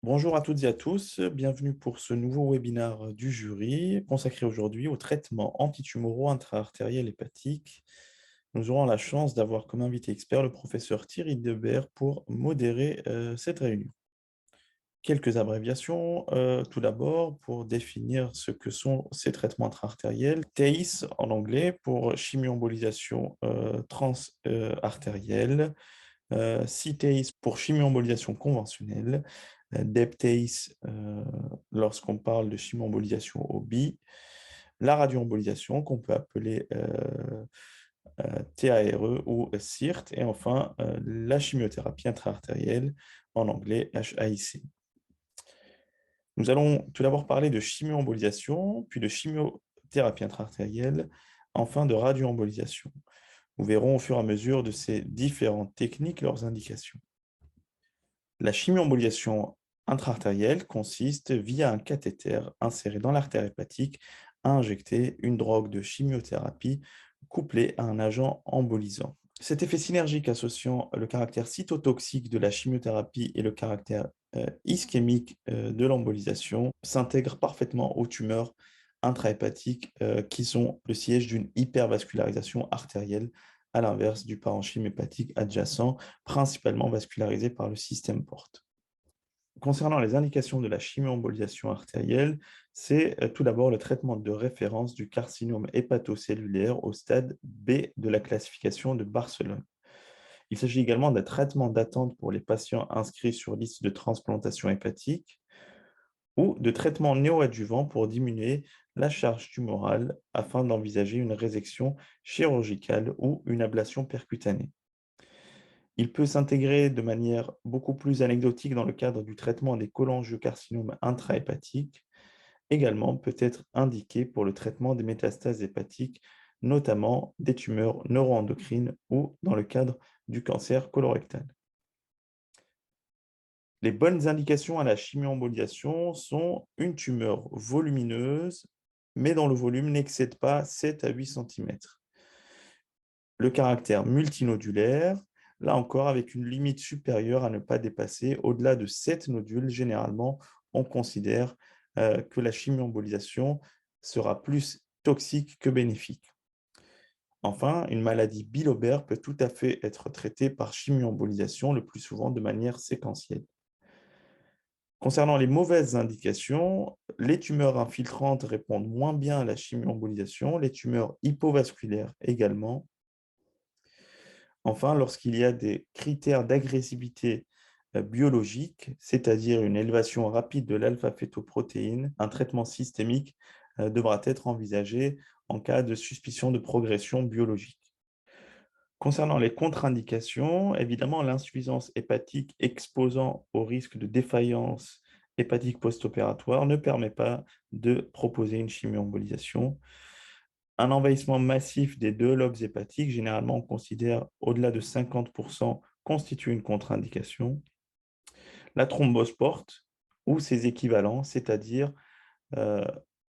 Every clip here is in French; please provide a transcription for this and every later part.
Bonjour à toutes et à tous, bienvenue pour ce nouveau webinaire du jury consacré aujourd'hui aux traitements antitumoraux intra-artériels hépatiques. Nous aurons la chance d'avoir comme invité expert le professeur Thierry Debert pour modérer cette réunion. Quelques abréviations, tout d'abord pour définir ce que sont ces traitements intra-artériels. TACE en anglais pour chimioembolisation transartérielle. CTACE pour chimioembolisation conventionnelle, DEPTACE lorsqu'on parle de chimioembolisation au BI, la radioembolisation qu'on peut appeler TARE ou CIRT, et enfin la chimiothérapie intra-artérielle, en anglais HAIC. Nous allons tout d'abord parler de chimioembolisation, puis de chimiothérapie intra-artérielle, enfin de radioembolisation. Nous verrons au fur et à mesure de ces différentes techniques leurs indications. La chimioembolisation intra-artérielle consiste, via un cathéter inséré dans l'artère hépatique, à injecter une drogue de chimiothérapie couplée à un agent embolisant. Cet effet synergique associant le caractère cytotoxique de la chimiothérapie et le caractère ischémique de l'embolisation s'intègre parfaitement aux tumeurs intrahépatiques qui sont le siège d'une hypervascularisation artérielle, à l'inverse du parenchyme hépatique adjacent, principalement vascularisé par le système porte. Concernant les indications de la chimioembolisation artérielle, c'est tout d'abord le traitement de référence du carcinome hépatocellulaire au stade B de la classification de Barcelone. Il s'agit également d'un traitement d'attente pour les patients inscrits sur liste de transplantation hépatique ou de traitement néoadjuvant pour diminuer la charge tumorale afin d'envisager une résection chirurgicale ou une ablation percutanée. Il peut s'intégrer de manière beaucoup plus anecdotique dans le cadre du traitement des cholangiocarcinomes intrahépatiques. Également peut être indiqué pour le traitement des métastases hépatiques, notamment des tumeurs neuroendocrines ou dans le cadre du cancer colorectal. Les bonnes indications à la chimioembolisation sont une tumeur volumineuse, mais dont le volume n'excède pas 7 à 8 cm. Le caractère multinodulaire, là encore avec une limite supérieure à ne pas dépasser. Au-delà de 7 nodules, généralement, on considère que la chimioembolisation sera plus toxique que bénéfique. Enfin, une maladie bilobère peut tout à fait être traitée par chimioembolisation, le plus souvent de manière séquentielle. Concernant les mauvaises indications, les tumeurs infiltrantes répondent moins bien à la chimioembolisation, les tumeurs hypovasculaires également. Enfin, lorsqu'il y a des critères d'agressivité biologique, c'est-à-dire une élévation rapide de l'alpha-fétoprotéine, un traitement systémique devra être envisagé en cas de suspicion de progression biologique. Concernant les contre-indications, évidemment, l'insuffisance hépatique exposant au risque de défaillance hépatique post-opératoire ne permet pas de proposer une chimioembolisation. Un envahissement massif des deux lobes hépatiques, généralement on considère au-delà de 50%, constitue une contre-indication. La thrombose porte ou ses équivalents, c'est-à-dire euh,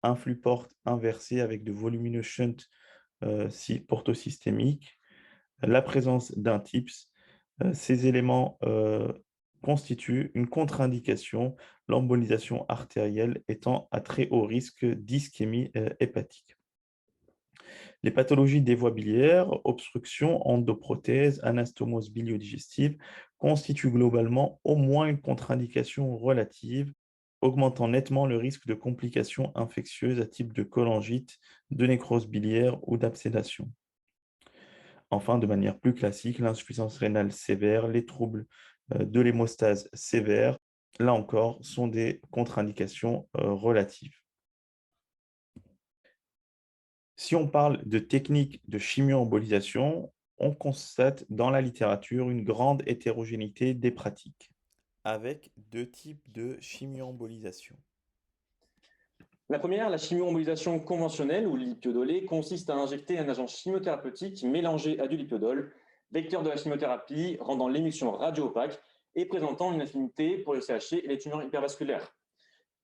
un flux porte inversé avec de volumineux shunts portosystémiques, la présence d'un TIPS, ces éléments constituent une contre-indication, l'embolisation artérielle étant à très haut risque d'ischémie hépatique. Les pathologies des voies biliaires, obstruction, endoprothèse, anastomose biliodigestive, constituent globalement au moins une contre-indication relative, augmentant nettement le risque de complications infectieuses à type de cholangite, de nécrose biliaire ou d'absédation. Enfin, de manière plus classique, l'insuffisance rénale sévère, les troubles de l'hémostase sévère, là encore, sont des contre-indications relatives. Si on parle de techniques de chimioembolisation, on constate dans la littérature une grande hétérogénéité des pratiques, avec deux types de chimioembolisation. La première, la chimioembolisation conventionnelle ou lipiodolée, consiste à injecter un agent chimiothérapeutique mélangé à du lipiodol, vecteur de la chimiothérapie, rendant l'émulsion radio-opaque et présentant une affinité pour le CHC et les tumeurs hypervasculaires.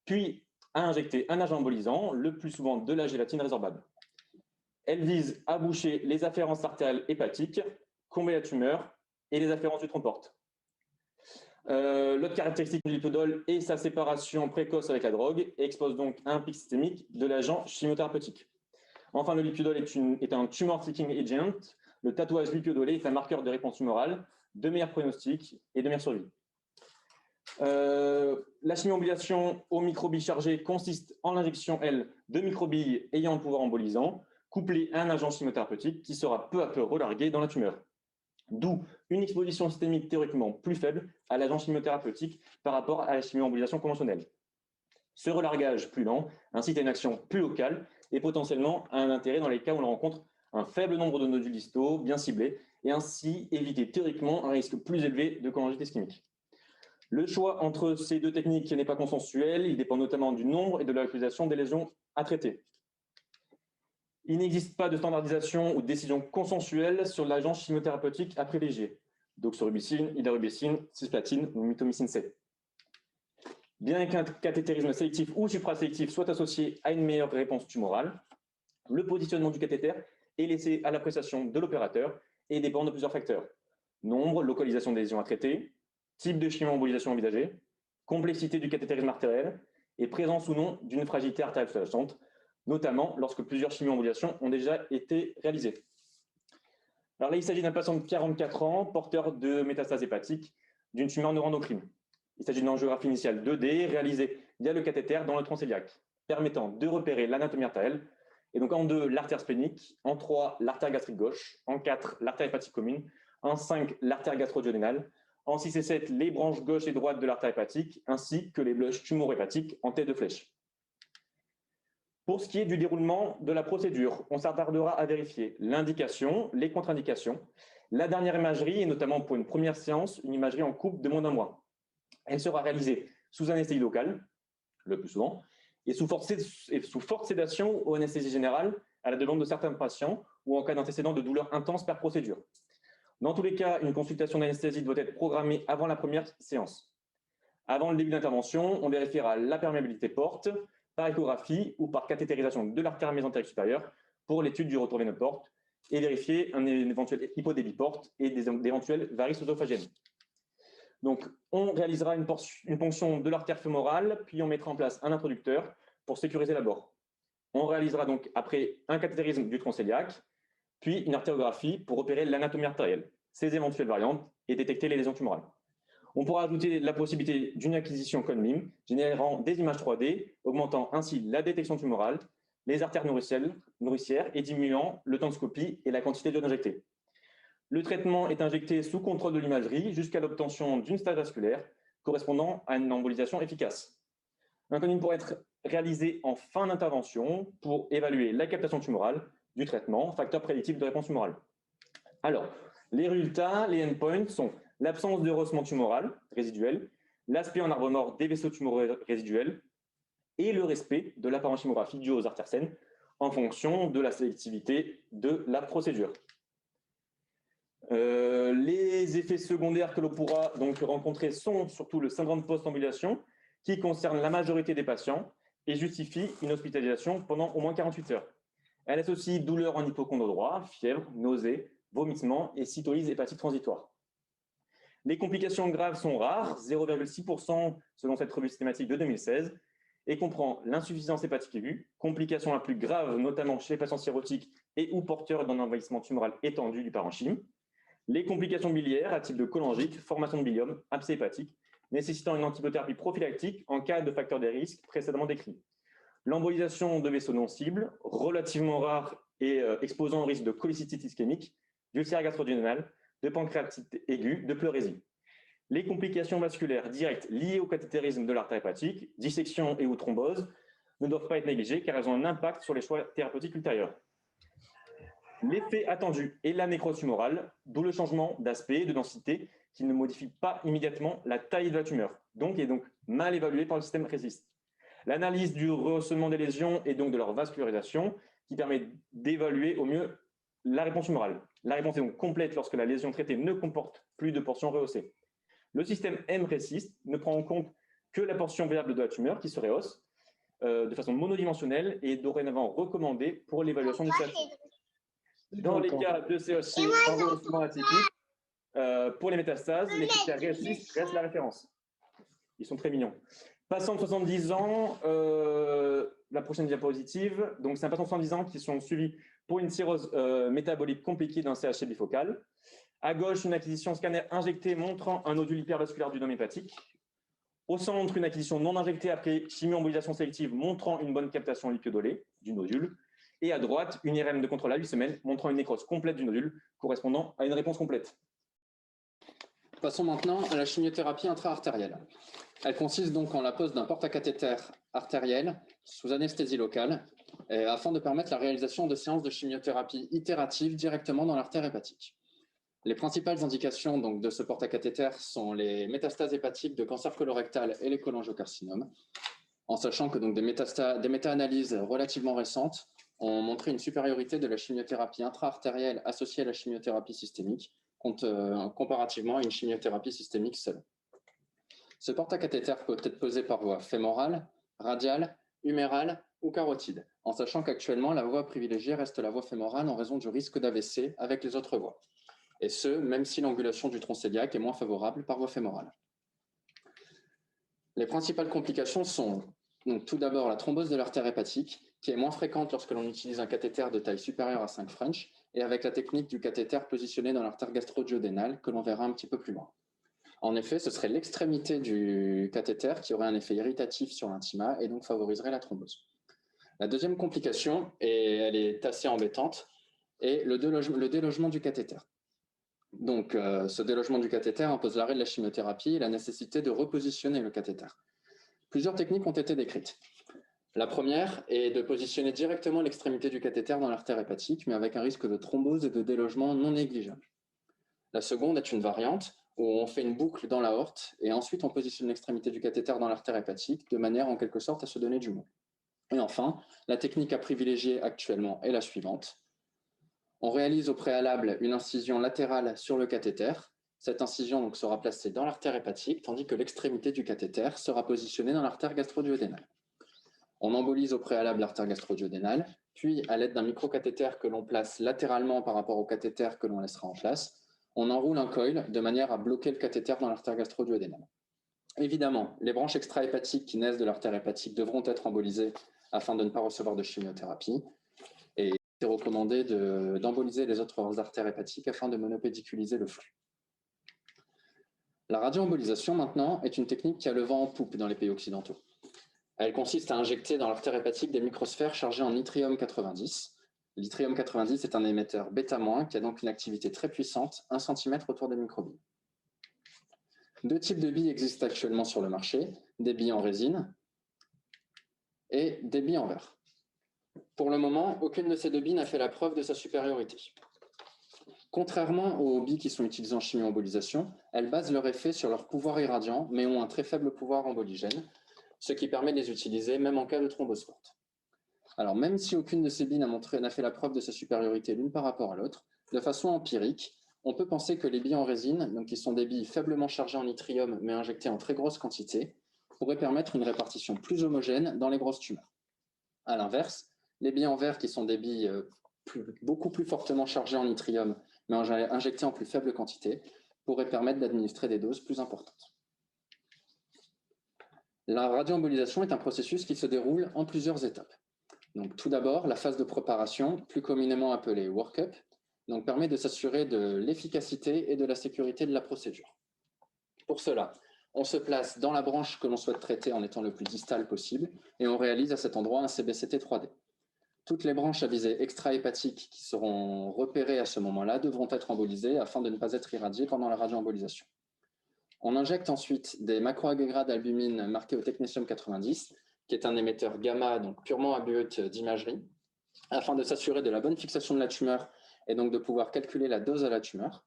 Puis, à injecter un agent embolisant, le plus souvent de la gélatine résorbable. Elle vise à boucher les afférences artérielles hépatiques, combler la tumeur et les afférences du tronc porte. L'autre caractéristique du lipidol est sa séparation précoce avec la drogue et expose donc à un pic systémique de l'agent chimiothérapeutique. Enfin, le lipidol est un tumor seeking agent. Le tatouage lipidolé est un marqueur de réponse tumorale, de meilleur pronostic et de meilleure survie. La chimioembolisation aux microbilles chargées consiste en l'injection, elle, de microbilles ayant un pouvoir embolisant, couplé à un agent chimiothérapeutique qui sera peu à peu relargué dans la tumeur. D'où une exposition systémique théoriquement plus faible à l'agent chimiothérapeutique par rapport à la chimioembolisation conventionnelle. Ce relargage plus lent incite à une action plus locale et potentiellement à un intérêt dans les cas où l'on rencontre un faible nombre de nodules distaux bien ciblés et ainsi éviter théoriquement un risque plus élevé de cholangites ischémique. Le choix entre ces deux techniques n'est pas consensuel, il dépend notamment du nombre et de la localisation des lésions à traiter. Il n'existe pas de standardisation ou de décision consensuelle sur l'agent chimiothérapeutique à privilégier. Doxorubicine, idarubicine, cisplatine ou mitomycine C. Bien qu'un cathétérisme sélectif ou suprasélectif soit associé à une meilleure réponse tumorale, le positionnement du cathéter est laissé à l'appréciation de l'opérateur et dépend de plusieurs facteurs. Nombre, localisation des lésions à traiter, type de chimioembolisation envisagée, complexité du cathétérisme artériel et présence ou non d'une fragilité artérielle sous-jacente, notamment lorsque plusieurs chimioembolisations ont déjà été réalisées. Alors là, il s'agit d'un patient de 44 ans, porteur de métastases hépatiques, d'une tumeur neuroendocrine. Il s'agit d'une angiographie initiale 2D réalisée via le cathéter dans le tronc cœliaque, permettant de repérer l'anatomie artérielle, et donc en 2, l'artère splénique, en 3, l'artère gastrique gauche, en 4, l'artère hépatique commune, en 5, l'artère gastro-duodénale, en 6 et 7, les branches gauche et droite de l'artère hépatique, ainsi que les blushs tumoro-hépatiques en tête de flèche. Pour ce qui est du déroulement de la procédure, on s'attardera à vérifier l'indication, les contre-indications, la dernière imagerie, et notamment pour une première séance, une imagerie en coupe de moins d'un mois. Elle sera réalisée sous anesthésie locale, le plus souvent, et sous forte sédation ou anesthésie générale, à la demande de certains patients, ou en cas d'antécédent de douleur intense par procédure. Dans tous les cas, une consultation d'anesthésie doit être programmée avant la première séance. Avant le début d'intervention, on vérifiera la perméabilité porte, par échographie ou par cathétérisation de l'artère mésentérique supérieure pour l'étude du retour veineux porte et vérifier un éventuel hypodébit porte et d'éventuelles varices œsophagiennes. Donc, on réalisera une ponction de l'artère fémorale, puis on mettra en place un introducteur pour sécuriser l'abord. On réalisera donc après un cathétérisme du tronc cœliaque, puis une artérographie pour repérer l'anatomie artérielle, ses éventuelles variantes et détecter les lésions tumorales. On pourra ajouter la possibilité d'une acquisition CONMIM, générant des images 3D, augmentant ainsi la détection tumorale, les artères nourricières et diminuant le temps de scopie et la quantité d'iode injectée. Le traitement est injecté sous contrôle de l'imagerie jusqu'à l'obtention d'une stase vasculaire correspondant à une embolisation efficace. Un CONMIM pourrait être réalisé en fin d'intervention pour évaluer la captation tumorale du traitement, facteur prédictif de réponse tumorale. Alors, les résultats, les endpoints sont l'absence de rehaussement tumoral résiduel, l'aspect en arbre mort des vaisseaux tumoraux résiduels et le respect de la parenchymographie due aux artères saines en fonction de la sélectivité de la procédure. Les effets secondaires que l'on pourra donc rencontrer sont surtout le syndrome post-ambulation qui concerne la majorité des patients et justifie une hospitalisation pendant au moins 48 heures. Elle associe douleur en hypocondre droit, fièvre, nausées, vomissements et cytolyse hépatique transitoire. Les complications graves sont rares, 0,6% selon cette revue systématique de 2016, et comprend l'insuffisance hépatique aiguë, complications la plus grave notamment chez les patients cirrhotiques et ou porteurs d'un envahissement tumoral étendu du parenchyme, les complications biliaires à type de cholangite, formation de bilium, abcès hépatique, nécessitant une antibiothérapie prophylactique en cas de facteur des risques précédemment décrits. L'embolisation de vaisseaux non cibles, relativement rare et exposant au risque de cholécystite ischémique, d'ulcère gastro-duodénal, de pancréatite aiguë, de pleurésie. Les complications vasculaires directes liées au cathétérisme de l'artère hépatique, dissection et ou thrombose, ne doivent pas être négligées car elles ont un impact sur les choix thérapeutiques ultérieurs. L'effet attendu est la nécrose tumorale, d'où le changement d'aspect, de densité, qui ne modifie pas immédiatement la taille de la tumeur, donc est donc mal évalué par le système RECIST. L'analyse du rehaussement des lésions et donc de leur vascularisation, qui permet d'évaluer au mieux la réponse tumorale. La réponse est donc complète lorsque la lésion traitée ne comporte plus de portions rehaussées. Le système MRECIST ne prend en compte que la portion viable de la tumeur qui se rehausse de façon monodimensionnelle et est dorénavant recommandé pour l'évaluation du CHC. Dans les cas de CHC en rehaussement atypique, Pour les métastases, les critères RECIST restent la référence. Ils sont très mignons. Passant de 70 ans, la prochaine diapositive. Donc, c'est un patient de 70 ans qui sont suivis pour une cirrhose métabolique compliquée d'un CHC bifocal. À gauche, une acquisition scanner injectée montrant un nodule hypervasculaire du dôme hépatique. Au centre, une acquisition non injectée après chimio-embolisation sélective montrant une bonne captation lipiodolée du nodule. Et à droite, une IRM de contrôle à 8 semaines montrant une nécrose complète du nodule correspondant à une réponse complète. Passons maintenant à la chimiothérapie intra-artérielle. Elle consiste donc en la pose d'un porte-cathéter artériel sous anesthésie locale afin de permettre la réalisation de séances de chimiothérapie itératives directement dans l'artère hépatique. Les principales indications donc, de ce porte-cathéter sont les métastases hépatiques de cancer colorectal et les cholangiocarcinomes, en sachant que donc, des méta-analyses relativement récentes ont montré une supériorité de la chimiothérapie intra-artérielle associée à la chimiothérapie systémique comparativement à une chimiothérapie systémique seule. Ce porte-cathéter peut être posé par voie fémorale, radiale, humérale ou carotide, en sachant qu'actuellement, la voie privilégiée reste la voie fémorale en raison du risque d'AVC avec les autres voies, et ce, même si l'angulation du tronc cœliaque est moins favorable par voie fémorale. Les principales complications sont donc, tout d'abord la thrombose de l'artère hépatique, qui est moins fréquente lorsque l'on utilise un cathéter de taille supérieure à 5 French, et avec la technique du cathéter positionné dans l'artère gastro-duodénale, que l'on verra un petit peu plus loin. En effet, ce serait l'extrémité du cathéter qui aurait un effet irritatif sur l'intima et donc favoriserait la thrombose. La deuxième complication, et elle est assez embêtante, est le délogement du cathéter. Donc, ce délogement du cathéter impose l'arrêt de la chimiothérapie et la nécessité de repositionner le cathéter. Plusieurs techniques ont été décrites. La première est de positionner directement l'extrémité du cathéter dans l'artère hépatique, mais avec un risque de thrombose et de délogement non négligeable. La seconde est une variante où on fait une boucle dans l'aorte et ensuite on positionne l'extrémité du cathéter dans l'artère hépatique de manière en quelque sorte à se donner du mot. Et enfin, la technique à privilégier actuellement est la suivante. On réalise au préalable une incision latérale sur le cathéter. Cette incision donc, sera placée dans l'artère hépatique, tandis que l'extrémité du cathéter sera positionnée dans l'artère gastro-duodénale. On embolise au préalable l'artère gastro-duodénale, puis à l'aide d'un microcathéter que l'on place latéralement par rapport au cathéter que l'on laissera en place, on enroule un coil de manière à bloquer le cathéter dans l'artère gastro-duodénale. Évidemment, les branches extra-hépatiques qui naissent de l'artère hépatique devront être embolisées afin de ne pas recevoir de chimiothérapie. Et il est recommandé d'emboliser les autres artères hépatiques afin de monopédiculiser le flux. La radioembolisation, maintenant, est une technique qui a le vent en poupe dans les pays occidentaux. Elle consiste à injecter dans l'artère hépatique des microsphères chargées en yttrium 90. L'yttrium 90 est un émetteur bêta- qui a donc une activité très puissante, 1 cm autour des microbilles. Deux types de billes existent actuellement sur le marché, des billes en résine et des billes en verre. Pour le moment, aucune de ces deux billes n'a fait la preuve de sa supériorité. Contrairement aux billes qui sont utilisées en chimioembolisation, elles basent leur effet sur leur pouvoir irradiant, mais ont un très faible pouvoir emboligène, ce qui permet de les utiliser même en cas de thrombose forte. Alors, même si aucune de ces billes n'a fait la preuve de sa supériorité l'une par rapport à l'autre, de façon empirique, on peut penser que les billes en résine, donc qui sont des billes faiblement chargées en yttrium mais injectées en très grosse quantité, pourraient permettre une répartition plus homogène dans les grosses tumeurs. À l'inverse, les billes en verre, qui sont des billes beaucoup plus fortement chargées en yttrium mais injectées en plus faible quantité, pourraient permettre d'administrer des doses plus importantes. La radioembolisation est un processus qui se déroule en plusieurs étapes. Donc, tout d'abord, la phase de préparation, plus communément appelée work-up, permet de s'assurer de l'efficacité et de la sécurité de la procédure. Pour cela, on se place dans la branche que l'on souhaite traiter en étant le plus distal possible et on réalise à cet endroit un CBCT 3D. Toutes les branches à visée extra-hépatique qui seront repérées à ce moment-là devront être embolisées afin de ne pas être irradiées pendant la radioembolisation. On injecte ensuite des macroagrégats d'albumine marqués au technétium 90, qui est un émetteur gamma, donc purement à but d'imagerie, afin de s'assurer de la bonne fixation de la tumeur et donc de pouvoir calculer la dose à la tumeur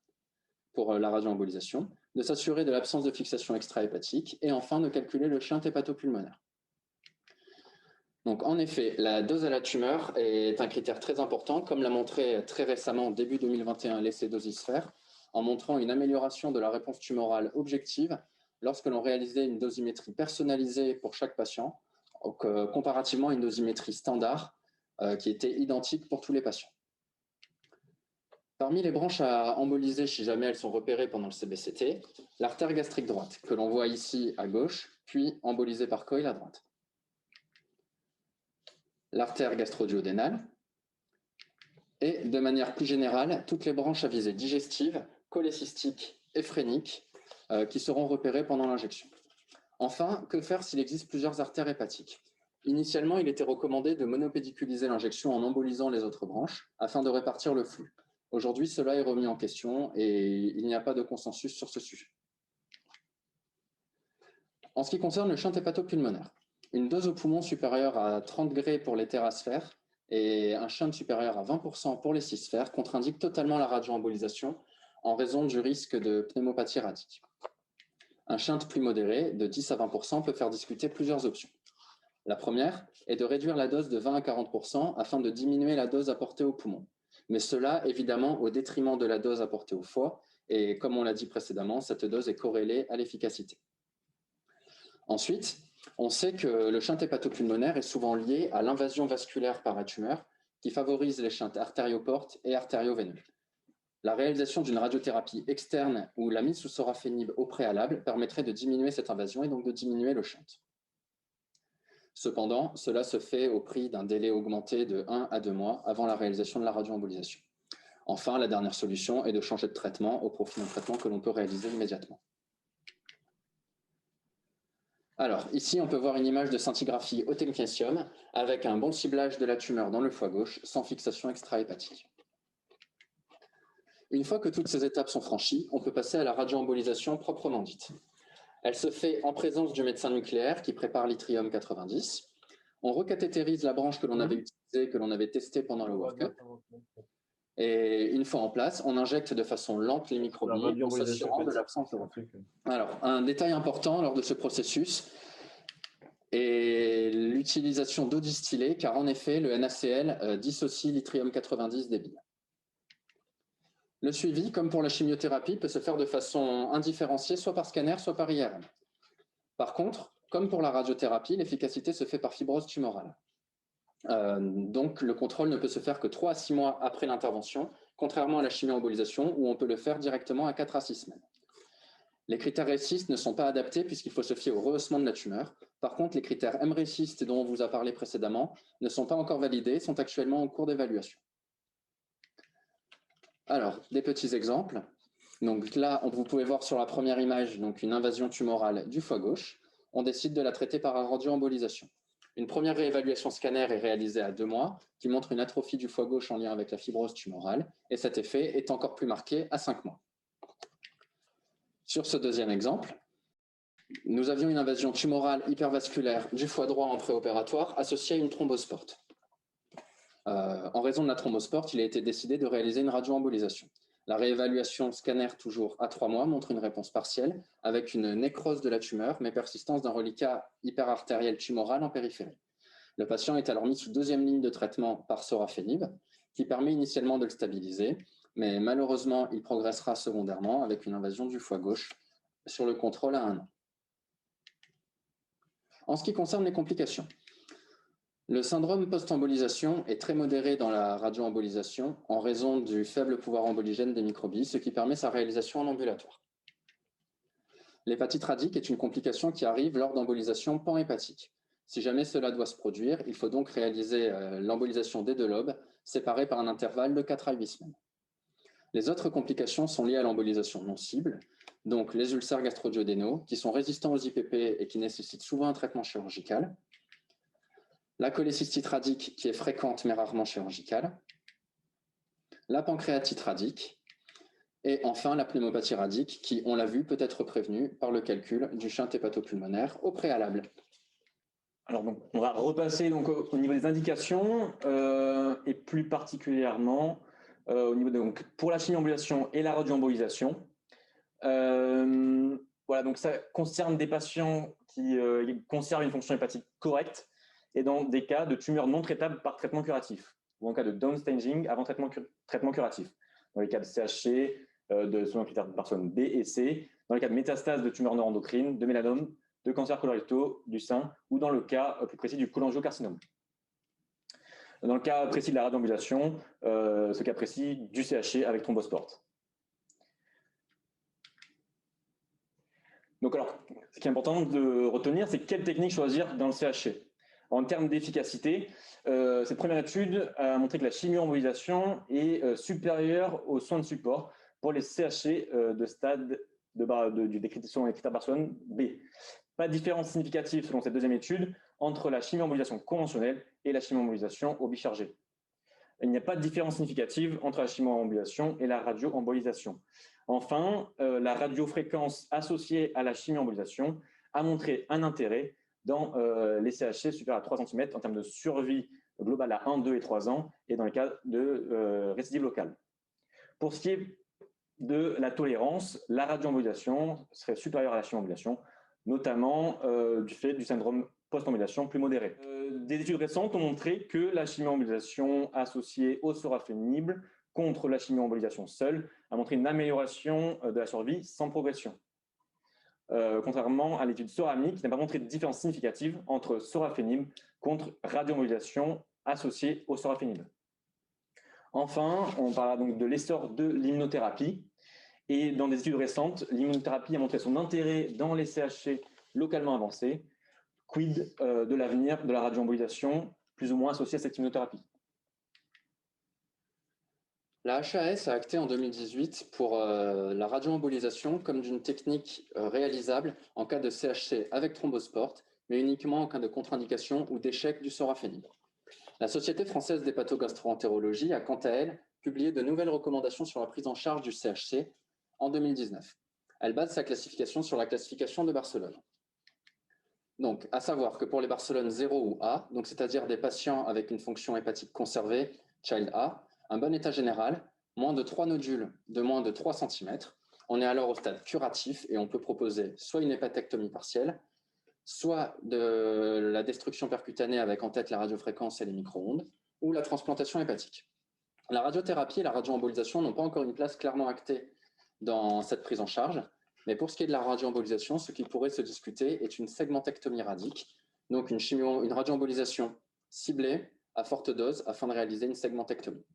pour la radioembolisation, de s'assurer de l'absence de fixation extra-hépatique et enfin de calculer le shunt hépatopulmonaire. Donc, en effet, la dose à la tumeur est un critère très important, comme l'a montré très récemment, début 2021, l'essai Dosisphère, en montrant une amélioration de la réponse tumorale objective lorsque l'on réalisait une dosimétrie personnalisée pour chaque patient, comparativement à une dosimétrie standard qui était identique pour tous les patients. Parmi les branches à emboliser, si jamais elles sont repérées pendant le CBCT, l'artère gastrique droite, que l'on voit ici à gauche, puis embolisée par coïl à droite. L'artère gastro-duodénale, et de manière plus générale, toutes les branches à visée digestive, cholécystique et phrénique qui seront repérées pendant l'injection. Enfin, que faire s'il existe plusieurs artères hépatiques? Initialement, il était recommandé de monopédiculiser l'injection en embolisant les autres branches afin de répartir le flux. Aujourd'hui, cela est remis en question et il n'y a pas de consensus sur ce sujet. En ce qui concerne le shunt hépatopulmonaire, une dose au poumon supérieure à 30 Gray pour les térasphères et un shunt supérieur à 20% pour les cisphères contre-indique totalement la radioembolisation en raison du risque de pneumopathie radique. Un shunt plus modéré, de 10 à 20%, peut faire discuter plusieurs options. La première est de réduire la dose de 20 à 40% afin de diminuer la dose apportée au poumon. Mais cela, évidemment, au détriment de la dose apportée au foie, et comme on l'a dit précédemment, cette dose est corrélée à l'efficacité. Ensuite, on sait que le shunt hépatopulmonaire est souvent lié à l'invasion vasculaire par la tumeur, qui favorise les shunts artérioportes et artérioveineux. La réalisation d'une radiothérapie externe ou la mise sous sorafenib au préalable permettrait de diminuer cette invasion et donc de diminuer le shunt. Cependant, cela se fait au prix d'un délai augmenté de 1 à 2 mois avant la réalisation de la radioembolisation. Enfin, la dernière solution est de changer de traitement au profit d'un traitement que l'on peut réaliser immédiatement. Alors, ici, on peut voir une image de scintigraphie au technétium avec un bon ciblage de la tumeur dans le foie gauche sans fixation extrahépatique. Une fois que toutes ces étapes sont franchies, on peut passer à la radioembolisation proprement dite. Elle se fait en présence du médecin nucléaire qui prépare l'yttrium 90. On recathétérise la branche que l'on avait utilisée, que l'on avait testée pendant le work-up. Et une fois en place, on injecte de façon lente les microbilles en s'assurant de l'absence de reflux. Alors, un détail important lors de ce processus est l'utilisation d'eau distillée, car en effet, le NaCl dissocie l'yttrium 90 des billes. Le suivi, comme pour la chimiothérapie, peut se faire de façon indifférenciée, soit par scanner, soit par IRM. Par contre, comme pour la radiothérapie, l'efficacité se fait par fibrose tumorale. Donc, le contrôle ne peut se faire que 3 à 6 mois après l'intervention, contrairement à la chimioembolisation, où on peut le faire directement à 4 à 6 semaines. Les critères RECIST ne sont pas adaptés puisqu'il faut se fier au rehaussement de la tumeur. Par contre, les critères mRECIST dont on vous a parlé précédemment ne sont pas encore validés, sont actuellement en cours d'évaluation. Alors, des petits exemples. Donc là, vous pouvez voir sur la première image donc une invasion tumorale du foie gauche. On décide de la traiter par radioembolisation. Une première réévaluation scanner est réalisée à 2 mois, qui montre une atrophie du foie gauche en lien avec la fibrose tumorale, et cet effet est encore plus marqué à 5 mois. Sur ce deuxième exemple, nous avions une invasion tumorale hypervasculaire du foie droit en préopératoire associée à une thrombose porte. En raison de la thrombose porte, il a été décidé de réaliser une radioembolisation. La réévaluation scanner toujours à 3 mois montre une réponse partielle avec une nécrose de la tumeur, mais persistance d'un reliquat hyperartériel tumoral en périphérie. Le patient est alors mis sous 2e ligne de traitement par sorafenib, qui permet initialement de le stabiliser, mais malheureusement, il progressera secondairement avec une invasion du foie gauche sur le contrôle à 1 an. En ce qui concerne les complications, le syndrome post-embolisation est très modéré dans la radioembolisation en raison du faible pouvoir emboligène des microbilles, ce qui permet sa réalisation en ambulatoire. L'hépatite radique est une complication qui arrive lors d'embolisation panhépatique. Si jamais cela doit se produire, il faut donc réaliser l'embolisation des 2 lobes, séparés par un intervalle de 4 à 8 semaines. Les autres complications sont liées à l'embolisation non cible, donc les ulcères gastro-duodénaux, qui sont résistants aux IPP et qui nécessitent souvent un traitement chirurgical, la cholécystite radique qui est fréquente mais rarement chirurgicale, la pancréatite radique, et enfin la pneumopathie radique qui, on l'a vu, peut être prévenue par le calcul du shunt hépatopulmonaire au préalable. Alors donc, on va repasser donc, au niveau des indications et plus particulièrement au niveau de, donc, pour la chimioembolisation et la radioembolisation. Voilà, donc ça concerne des patients qui conservent une fonction hépatique correcte et dans des cas de tumeurs non traitables par traitement curatif ou en cas de downstaging avant traitement curatif. Dans les cas de CHC, de selon les critères de Parson B et C, dans les cas de métastase de tumeurs neuroendocrines, de mélanome, de cancer colorectaux, du sein ou dans le cas plus précis du cholangiocarcinome. Dans le cas précis de la radioembolisation, ce cas précis du CHC avec thrombosport. Donc alors, ce qui est important de retenir, c'est quelle technique choisir dans le CHC. En termes d'efficacité, cette première étude a montré que la chimio-embolisation est supérieure aux soins de support pour les CHC de stade du décrétation et critère Barcelone B. Pas de différence significative selon cette deuxième étude entre la chimio-embolisation conventionnelle et la chimio-embolisation au bichargé. Il n'y a pas de différence significative entre la chimio-embolisation et la radio-embolisation. Enfin, la radiofréquence associée à la chimio-embolisation a montré un intérêt dans les CHC supérieurs à 3 cm en termes de survie globale à 1, 2 et 3 ans et dans le cas de récidive locale. Pour ce qui est de la tolérance, la radioembolisation serait supérieure à la chimio-embolisation, notamment du fait du syndrome post-embolisation plus modéré. Des études récentes ont montré que la chimio-embolisation associée au sorafenib contre la chimio-embolisation seule a montré une amélioration de la survie sans progression. Contrairement à l'étude SORAMI qui n'a pas montré de différence significative entre sorafenib contre radioembolisation associée au sorafenib. Enfin, on parlera donc de l'essor de l'immunothérapie. Et dans des études récentes, l'immunothérapie a montré son intérêt dans les CHC localement avancés. Quid de l'avenir de la radioembolisation, plus ou moins associée à cette immunothérapie? La HAS a acté en 2018 pour la radioembolisation comme d'une technique réalisable en cas de CHC avec thrombosport, mais uniquement en cas de contre-indication ou d'échec du sorafenib. La Société française d'hépatogastro-entérologie a quant à elle publié de nouvelles recommandations sur la prise en charge du CHC en 2019. Elle base sa classification sur la classification de Barcelone. Donc, à savoir que pour les Barcelone 0 ou A, donc c'est-à-dire des patients avec une fonction hépatique conservée, Child A, un bon état général, moins de 3 nodules de moins de 3 cm, on est alors au stade curatif et on peut proposer soit une hépatectomie partielle, soit de la destruction percutanée avec en tête la radiofréquence et les micro-ondes, ou la transplantation hépatique. La radiothérapie et la radioembolisation n'ont pas encore une place clairement actée dans cette prise en charge, mais pour ce qui est de la radioembolisation, ce qui pourrait se discuter est une segmentectomie radique, donc une radioembolisation ciblée à forte dose afin de réaliser une segmentectomie.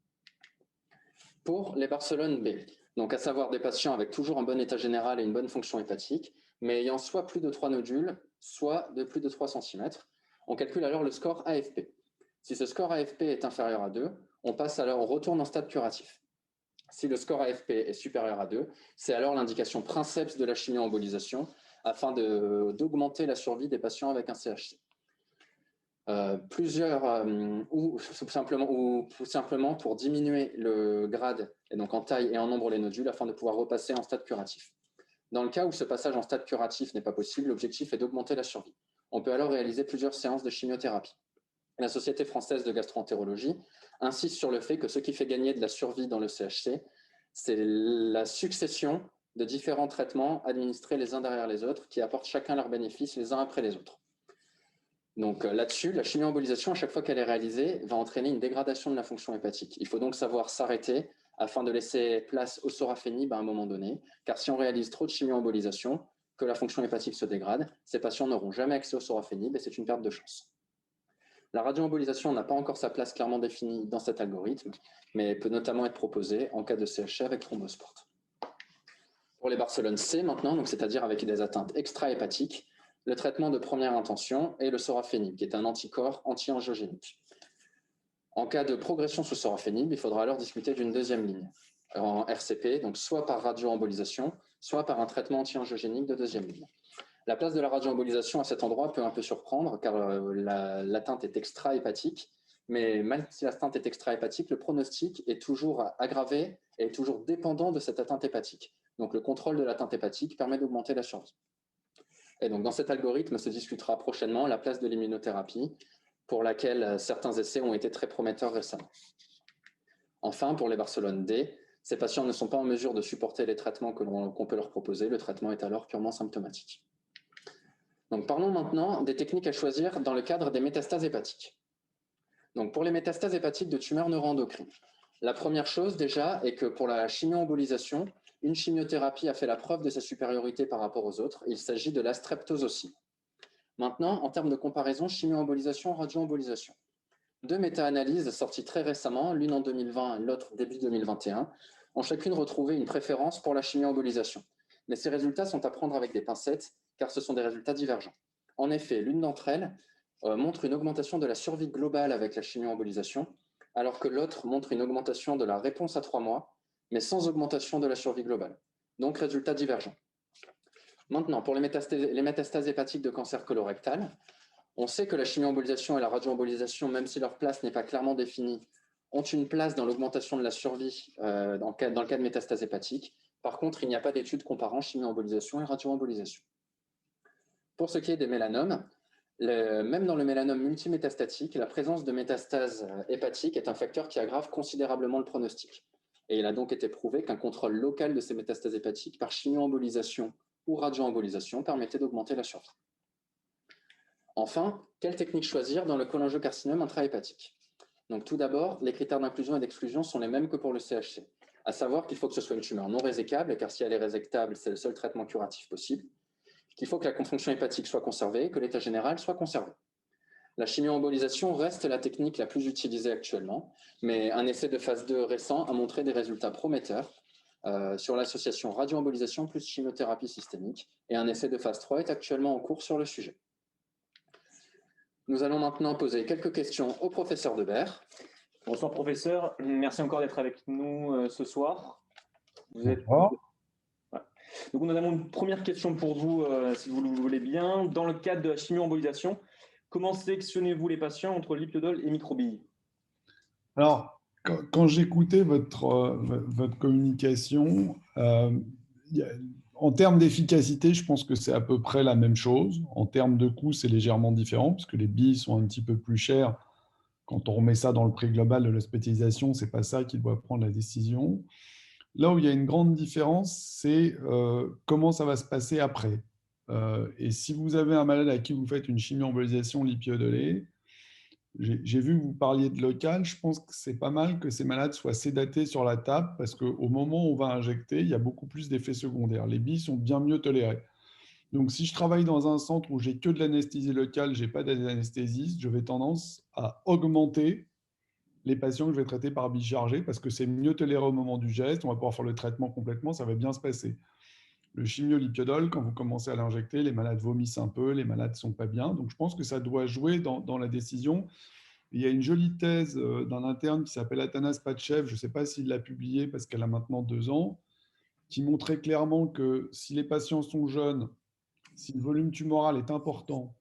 Pour les Barcelone B, donc à savoir des patients avec toujours un bon état général et une bonne fonction hépatique, mais ayant soit plus de 3 nodules, soit de plus de 3 cm, on calcule alors le score AFP. Si ce score AFP est inférieur à 2, on retourne en stade curatif. Si le score AFP est supérieur à 2, c'est alors l'indication princeps de la chimio-embolisation afin d'augmenter la survie des patients avec un CHC. Ou simplement pour diminuer le grade, et donc en taille et en nombre les nodules, afin de pouvoir repasser en stade curatif. Dans le cas où ce passage en stade curatif n'est pas possible, l'objectif est d'augmenter la survie. On peut alors réaliser plusieurs séances de chimiothérapie. La Société française de gastro-entérologie insiste sur le fait que ce qui fait gagner de la survie dans le CHC, c'est la succession de différents traitements administrés les uns derrière les autres, qui apportent chacun leurs bénéfices les uns après les autres. Donc là-dessus, la chimio-embolisation, à chaque fois qu'elle est réalisée, va entraîner une dégradation de la fonction hépatique. Il faut donc savoir s'arrêter afin de laisser place au sorafenib à un moment donné, car si on réalise trop de chimio-embolisation, que la fonction hépatique se dégrade, ces patients n'auront jamais accès au sorafenib et c'est une perte de chance. La radioembolisation n'a pas encore sa place clairement définie dans cet algorithme, mais peut notamment être proposée en cas de CHC avec thrombosport. Pour les Barcelone C maintenant, c'est-à-dire avec des atteintes extra-hépatiques, le traitement de première intention est le sorafenib, qui est un anticorps anti-angiogénique. En cas de progression sous sorafenib, il faudra alors discuter d'une deuxième ligne en RCP, donc soit par radioembolisation, soit par un traitement anti-angiogénique de deuxième ligne. La place de la radioembolisation à cet endroit peut un peu surprendre, car l'atteinte est extra-hépatique, mais même si l'atteinte est extra-hépatique, le pronostic est toujours aggravé et est toujours dépendant de cette atteinte hépatique. Donc le contrôle de l'atteinte hépatique permet d'augmenter la survie. Et donc dans cet algorithme se discutera prochainement la place de l'immunothérapie, pour laquelle certains essais ont été très prometteurs récemment. Enfin, pour les Barcelone D, ces patients ne sont pas en mesure de supporter les traitements qu'on peut leur proposer. Le traitement est alors purement symptomatique. Donc parlons maintenant des techniques à choisir dans le cadre des métastases hépatiques. Donc pour les métastases hépatiques de tumeurs neuroendocrines, la première chose déjà est que pour la chimio-embolisation, une chimiothérapie a fait la preuve de sa supériorité par rapport aux autres. Il s'agit de la streptozocine. Maintenant, en termes de comparaison, chimio-embolisation, radio-embolisation. Deux méta-analyses sorties très récemment, l'une en 2020 et l'autre début 2021, ont chacune retrouvé une préférence pour la chimio-embolisation. Mais ces résultats sont à prendre avec des pincettes, car ce sont des résultats divergents. En effet, l'une d'entre elles montre une augmentation de la survie globale avec la chimio-embolisation, alors que l'autre montre une augmentation de la réponse à 3 mois, mais sans augmentation de la survie globale. Donc, résultats divergents. Maintenant, pour les métastases hépatiques de cancer colorectal, on sait que la chimio-embolisation et la radio-embolisation, même si leur place n'est pas clairement définie, ont une place dans l'augmentation de la survie dans le cas de métastases hépatiques. Par contre, il n'y a pas d'études comparant chimio-embolisation et radio-embolisation. Pour ce qui est des mélanomes, même dans le mélanome multimétastatique, la présence de métastases hépatiques est un facteur qui aggrave considérablement le pronostic. Et il a donc été prouvé qu'un contrôle local de ces métastases hépatiques par chimio-embolisation ou radio-embolisation permettait d'augmenter la survie. Enfin, quelle technique choisir dans le cholangiocarcinome intrahépatique? Donc, tout d'abord, les critères d'inclusion et d'exclusion sont les mêmes que pour le CHC, à savoir qu'il faut que ce soit une tumeur non résectable, car si elle est résectable, c'est le seul traitement curatif possible, qu'il faut que la fonction hépatique soit conservée, que l'état général soit conservé. La chimio-embolisation reste la technique la plus utilisée actuellement, mais un essai de phase 2 récent a montré des résultats prometteurs sur l'association radio-embolisation plus chimiothérapie systémique, et un essai de phase 3 est actuellement en cours sur le sujet. Nous allons maintenant poser quelques questions au professeur Debert. Bonsoir professeur, merci encore d'être avec nous ce soir. Vous êtes... Donc nous avons une première question pour vous, si vous le voulez bien. Dans le cadre de la chimio-embolisation, comment sélectionnez-vous les patients entre lipiodol et microbille? Alors, quand j'écoutais votre communication, en termes d'efficacité, je pense que c'est à peu près la même chose. En termes de coût, c'est légèrement différent, parce que les billes sont un petit peu plus chères. Quand on remet ça dans le prix global de l'hospitalisation, ce n'est pas ça qui doit prendre la décision. Là où il y a une grande différence, c'est comment ça va se passer après. Et si vous avez un malade à qui vous faites une chimio-embolisation lipiodolée, j'ai vu que vous parliez de local. Je pense que c'est pas mal que ces malades soient sédatés sur la table parce qu'au moment où on va injecter, il y a beaucoup plus d'effets secondaires. Les billes sont bien mieux tolérées. Donc, si je travaille dans un centre où j'ai que de l'anesthésie locale, je n'ai pas d'anesthésiste, je vais tendance à augmenter les patients que je vais traiter par bille chargée parce que c'est mieux toléré au moment du geste. On va pouvoir faire le traitement complètement, ça va bien se passer. Le chimiolipiodol, quand vous commencez à l'injecter, les malades vomissent un peu, les malades ne sont pas bien. Donc, je pense que ça doit jouer dans la décision. Il y a une jolie thèse d'un interne qui s'appelle Atanas Patchev, je ne sais pas s'il l'a publiée parce qu'elle a maintenant 2 ans, qui montrait clairement que si les patients sont jeunes, si le volume tumoral est important,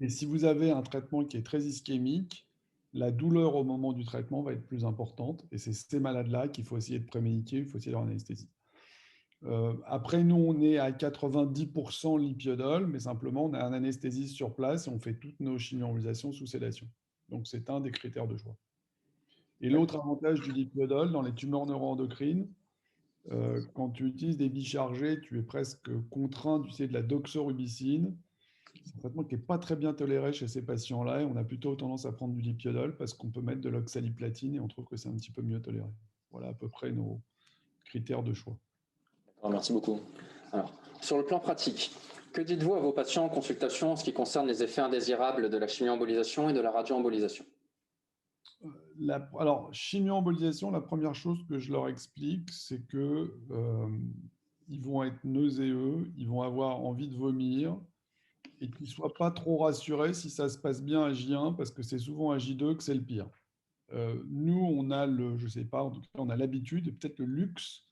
et si vous avez un traitement qui est très ischémique, la douleur au moment du traitement va être plus importante. Et c'est ces malades-là qu'il faut essayer de prémédiquer, il faut essayer d'avoir une anesthésie. Après, nous, on est à 90% lipiodol, mais simplement, on a un anesthésiste sur place et on fait toutes nos chimio-embolisations sous sédation. Donc, c'est un des critères de choix. Et l'autre avantage du lipiodol dans les tumeurs neuroendocrines, quand tu utilises des billes chargées, tu es presque contraint d'utiliser de la doxorubicine. C'est un traitement qui n'est pas très bien toléré chez ces patients-là et on a plutôt tendance à prendre du lipiodol parce qu'on peut mettre de l'oxaliplatine et on trouve que c'est un petit peu mieux toléré. Voilà à peu près nos critères de choix. Merci beaucoup. Alors, sur le plan pratique, que dites-vous à vos patients en consultation en ce qui concerne les effets indésirables de la chimio-embolisation et de la radio-embolisation? Alors, chimio-embolisation, la première chose que je leur explique, c'est que ils vont être nauséeux, ils vont avoir envie de vomir et qu'ils ne soient pas trop rassurés si ça se passe bien à J1 parce que c'est souvent à J2 que c'est le pire. Nous, on a je sais pas, en tout cas, on a l'habitude et peut-être le luxe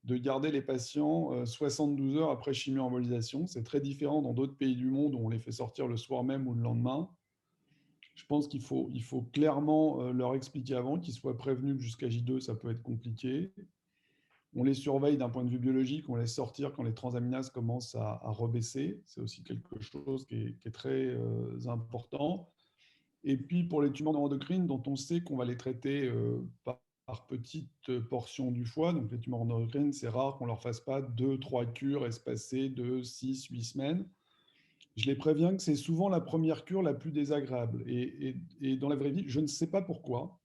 de garder les patients 72 heures après chimio-embolisation. C'est très différent dans d'autres pays du monde où on les fait sortir le soir même ou le lendemain. Je pense qu'il faut clairement leur expliquer avant, qu'ils soient prévenus que jusqu'à J2, ça peut être compliqué. On les surveille d'un point de vue biologique, on les laisse sortir quand les transaminases commencent à rebaisser. C'est aussi quelque chose qui est très important. Et puis, pour les tumeurs neuroendocrines, dont on sait qu'on va les traiter par petites portions du foie, donc les tumeurs neuroendocrines, c'est rare qu'on ne leur fasse pas 2-3 cures espacées de 6-8 semaines. Je les préviens que c'est souvent la première cure la plus désagréable. Et dans la vraie vie, je ne sais pas pourquoi.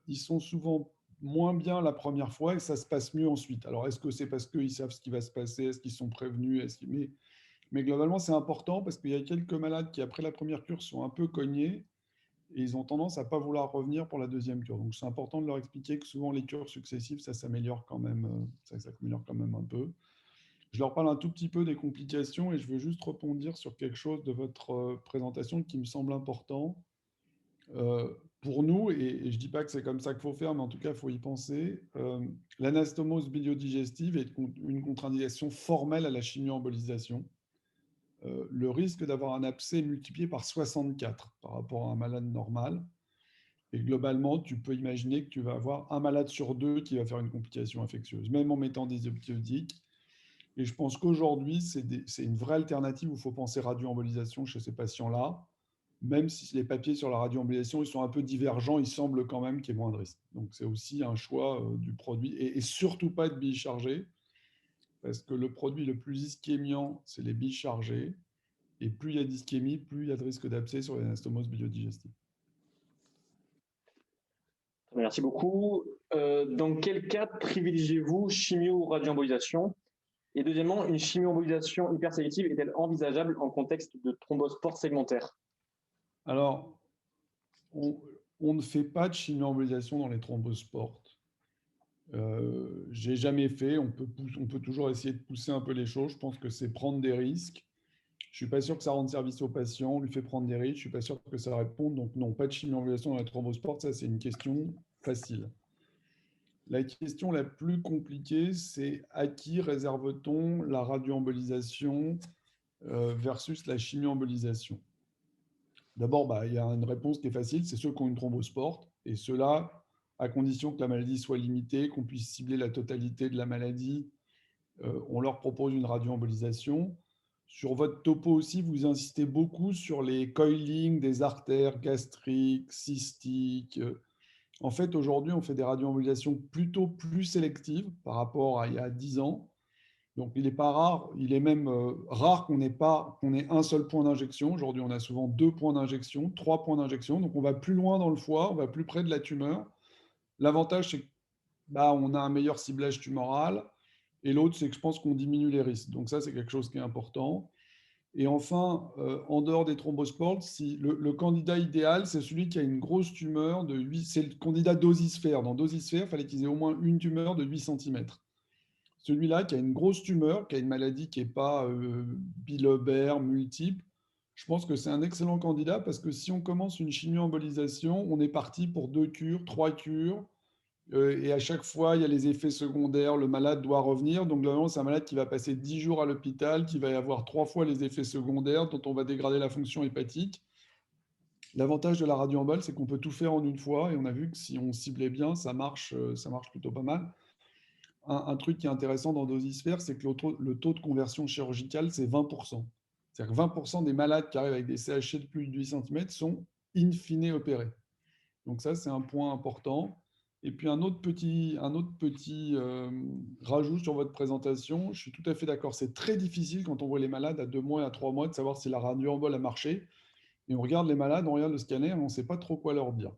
Ils sont souvent moins bien la première fois et ça se passe mieux ensuite. Alors, est-ce que c'est parce qu'ils savent ce qui va se passer? Est-ce qu'ils sont prévenus? Mais globalement, c'est important parce qu'il y a quelques malades qui, après la première cure, sont un peu cognés. et ils ont tendance à ne pas vouloir revenir pour la deuxième cure. Donc, c'est important de leur expliquer que souvent, les cures successives, ça s'améliore quand même, ça s'améliore quand même un peu. Je leur parle un tout petit peu des complications et je veux juste rebondir sur quelque chose de votre présentation qui me semble important. Pour nous, et je ne dis pas que c'est comme ça qu'il faut faire, mais en tout cas, il faut y penser, l'anastomose biliodigestive est une contre-indication formelle à la chimio-embolisation. Le risque d'avoir un abcès est multiplié par 64 par rapport à un malade normal. Et globalement, tu peux imaginer que tu vas avoir un malade sur deux qui va faire une complication infectieuse, même en mettant des antibiotiques. Et je pense qu'aujourd'hui, c'est une vraie alternative où il faut penser radio-embolisation chez ces patients-là. Même si les papiers sur la radio-embolisation, ils sont un peu divergents, il semble quand même qu'il y ait moins de risques. Donc, c'est aussi un choix du produit. Et surtout pas être billes chargées, parce que le produit le plus ischémiant, c'est les billes chargées. Et plus il y a d'ischémie, plus il y a de risque d'abcès sur les anastomoses biliodigestive. Merci beaucoup. Dans quel cas privilégiez-vous chimio ou radioembolisation? Et deuxièmement, une chimio-embolisation hypersélective est-elle envisageable en contexte de thrombose port segmentaire? Alors, on ne fait pas de chimio-embolisation dans les thromboses portes. J'ai jamais fait. On peut toujours essayer de pousser un peu les choses. Je pense que c'est prendre des risques. Je suis pas sûr que ça rende service au patient. On lui fait prendre des risques. Je suis pas sûr que ça réponde. Donc non, pas de chimio-embolisation dans les thromboses portes. Ça, c'est une question facile. La question la plus compliquée, c'est à qui réserve-t-on la radioembolisation versus la chimio-embolisation? D'abord, il y a une réponse qui est facile, c'est ceux qui ont une thrombose porte, et ceux-là, à condition que la maladie soit limitée, qu'on puisse cibler la totalité de la maladie, on leur propose une radioembolisation. Sur votre topo aussi, vous insistez beaucoup sur les coilings des artères gastriques, cystiques. En fait, aujourd'hui, on fait des radioembolisations plutôt plus sélectives par rapport à il y a 10 ans. Donc, il n'est pas rare, il est même rare qu'on ait un seul point d'injection. Aujourd'hui, on a souvent 2 points d'injection, 3 points d'injection. Donc, on va plus loin dans le foie, on va plus près de la tumeur. L'avantage, c'est qu'on a un meilleur ciblage tumoral. Et l'autre, c'est que je pense qu'on diminue les risques. Donc, ça, c'est quelque chose qui est important. Et enfin, en dehors des thrombospores, si le candidat idéal, c'est celui qui a une grosse tumeur de 8, c'est le candidat dosisphère. Dans dosisphère, il fallait qu'ils aient au moins une tumeur de 8 cm. Celui-là qui a une grosse tumeur, qui a une maladie qui n'est pas bilobère, multiple, je pense que c'est un excellent candidat parce que si on commence une chimio-embolisation, on est parti pour 2 cures, 3 cures, et à chaque fois, il y a les effets secondaires, le malade doit revenir. Donc, normalement, c'est un malade qui va passer 10 jours à l'hôpital, qui va y avoir 3 fois les effets secondaires, dont on va dégrader la fonction hépatique. L'avantage de la radioembole, c'est qu'on peut tout faire en une fois, et on a vu que si on ciblait bien, ça marche plutôt pas mal. Un truc qui est intéressant dans Dosisphère, c'est que le taux de conversion chirurgicale, c'est 20%. C'est-à-dire que 20% des malades qui arrivent avec des CHC de plus de 8 cm sont in fine opérés. Donc ça, c'est un point important. Et puis un autre petit rajout sur votre présentation, je suis tout à fait d'accord, c'est très difficile quand on voit les malades à 2 mois et à 3 mois de savoir si la radioembole a marché. Et on regarde les malades, on regarde le scanner, et on ne sait pas trop quoi leur dire.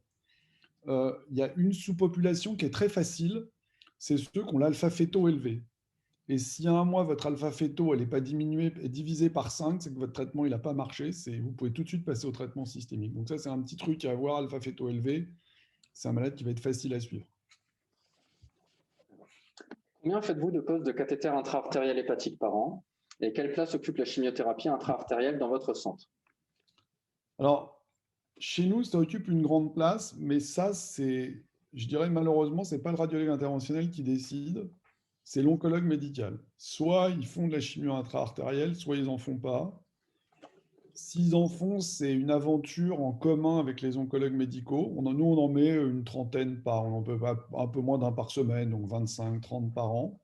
Il y a une sous-population qui est très facile, c'est ceux qui ont l'alpha-féto élevé. Et si à un mois, votre alpha-féto n'est pas diminué et divisé par 5, c'est que votre traitement n'a pas marché. Vous pouvez tout de suite passer au traitement systémique. Donc ça, c'est un petit truc à avoir, alpha-féto élevé. C'est un malade qui va être facile à suivre. Combien faites-vous de poses de cathéter intra-artériel hépatique par an? Et quelle place occupe la chimiothérapie intra-artérielle dans votre centre? Alors, chez nous, ça occupe une grande place, mais ça, je dirais malheureusement, ce n'est pas le radiologue interventionnel qui décide, c'est l'oncologue médical. Soit ils font de la chimio intra-artérielle, soit ils n'en font pas. S'ils en font, c'est une aventure en commun avec les oncologues médicaux. Nous, on en met une trentaine par an, un peu moins d'un par semaine, donc 25, 30 par an.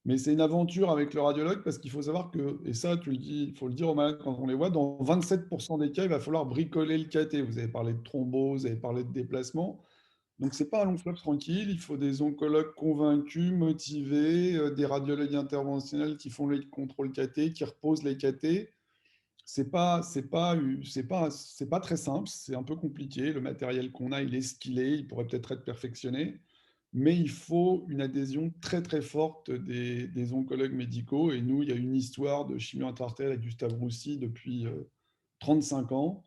Mais c'est une aventure avec le radiologue parce qu'il faut savoir que, et ça, tu le dis, il faut le dire aux malades quand on les voit, dans 27% des cas, il va falloir bricoler le cathé. Vous avez parlé de thrombose, vous avez parlé de déplacement. Donc, ce n'est pas un long fleuve tranquille. Il faut des oncologues convaincus, motivés, des radiologues interventionnels qui font les contrôles cathé, qui reposent les cathés. C'est pas très simple, c'est un peu compliqué. Le matériel qu'on a, il est ce qu'il est, il pourrait peut-être être perfectionné, mais il faut une adhésion très très forte des oncologues médicaux. Et nous, il y a une histoire de chimio intra-artérielle avec Gustave Roussy depuis 35 ans.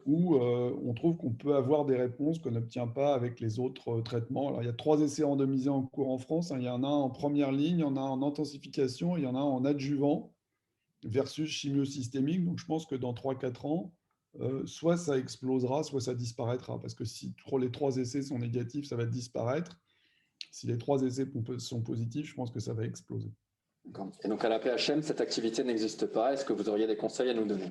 où on trouve qu'on peut avoir des réponses qu'on n'obtient pas avec les autres traitements. Alors, il y a 3 essais randomisés en cours en France, hein. Il y en a un en première ligne, il y en a un en intensification, et il y en a un en adjuvant versus chimio-systémique. Donc, je pense que dans 3-4 ans, soit ça explosera, soit ça disparaîtra. Parce que si les 3 essais sont négatifs, ça va disparaître. Si les 3 essais sont positifs, je pense que ça va exploser. Et donc à la PHM, cette activité n'existe pas. Est-ce que vous auriez des conseils à nous donner?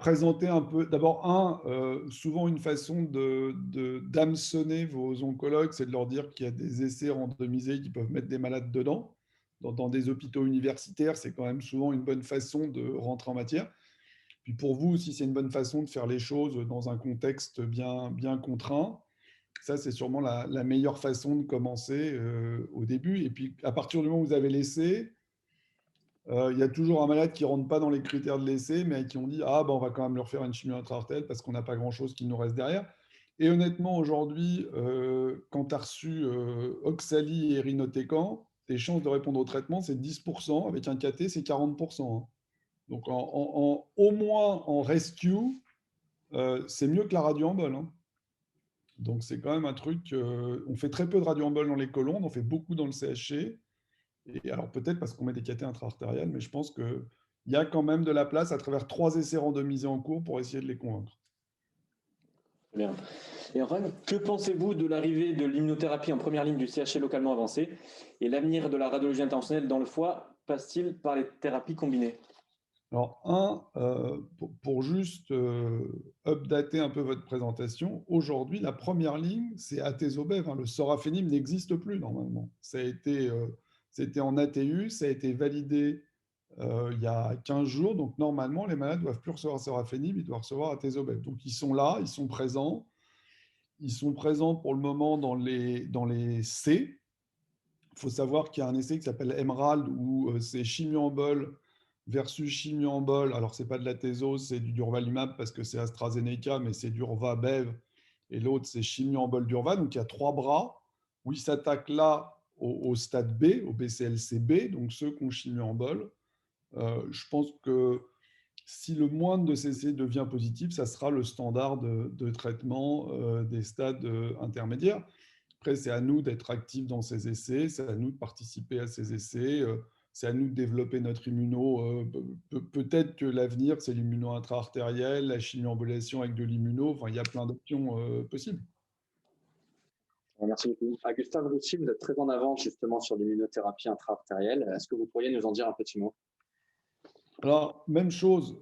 Présenter un peu. D'abord, souvent une façon d'hameçonner vos oncologues, c'est de leur dire qu'il y a des essais randomisés qui peuvent mettre des malades dedans. Dans des hôpitaux universitaires, c'est quand même souvent une bonne façon de rentrer en matière. Puis pour vous aussi, c'est une bonne façon de faire les choses dans un contexte bien contraint. Ça, c'est sûrement la meilleure façon de commencer au début. Et puis, à partir du moment où vous avez l'essai, il y a toujours un malade qui ne rentre pas dans les critères de l'essai, mais qui ont dit « Ah, ben, on va quand même leur faire une chimio intra-artérielle parce qu'on n'a pas grand-chose qui nous reste derrière. » Et honnêtement, aujourd'hui, quand tu as reçu Oxali et Irinotecan, tes chances de répondre au traitement, c'est 10%. Avec un KT, c'est 40%, hein. Donc, au moins en rescue, c'est mieux que la radioembole, hein. Donc, c'est quand même un truc. On fait très peu de radioembole dans les colons, on en fait beaucoup dans le CHC. Et alors, peut-être parce qu'on met des cathéters intra-artériels, mais je pense qu'il y a quand même de la place à travers 3 essais randomisés en cours pour essayer de les convaincre. Bien. Et enfin, que pensez-vous de l'arrivée de l'immunothérapie en première ligne du CHC localement avancé et l'avenir de la radiologie interventionnelle dans le foie passe-t-il par les thérapies combinées? Alors, pour juste updater un peu votre présentation, aujourd'hui, la première ligne, c'est atezobev, hein. Le sorafenib n'existe plus normalement. C'était en ATU, ça a été validé il y a 15 jours. Donc, normalement, les malades ne doivent plus recevoir sorafenib, ils doivent recevoir atezobev. Donc, ils sont là, ils sont présents. Ils sont présents pour le moment dans les C. Il faut savoir qu'il y a un essai qui s'appelle Emerald, où c'est chimio-embol versus chimio-embol. Alors, ce n'est pas de la Tezo, c'est du durvalumab parce que c'est AstraZeneca, mais c'est durva-bev. Et l'autre, c'est chimio-embol durva. Donc, il y a 3 bras où ils s'attaquent là au stade B, au BCLC-B, donc ceux qui ont chimio-embol. Je pense que si le moindre de ces essais devient positif, ça sera le standard de traitement des stades intermédiaires. Après, c'est à nous d'être actifs dans ces essais, c'est à nous de participer à ces essais, c'est à nous de développer notre immuno. Peut-être que l'avenir, c'est l'immuno intra-artériel, la chimioembolation avec de l'immuno. Enfin, il y a plein d'options possibles. Merci beaucoup. Gustave Roussy, vous êtes très en avance justement sur l'immunothérapie intra-artérielle. Est-ce que vous pourriez nous en dire un petit mot? Alors, même chose.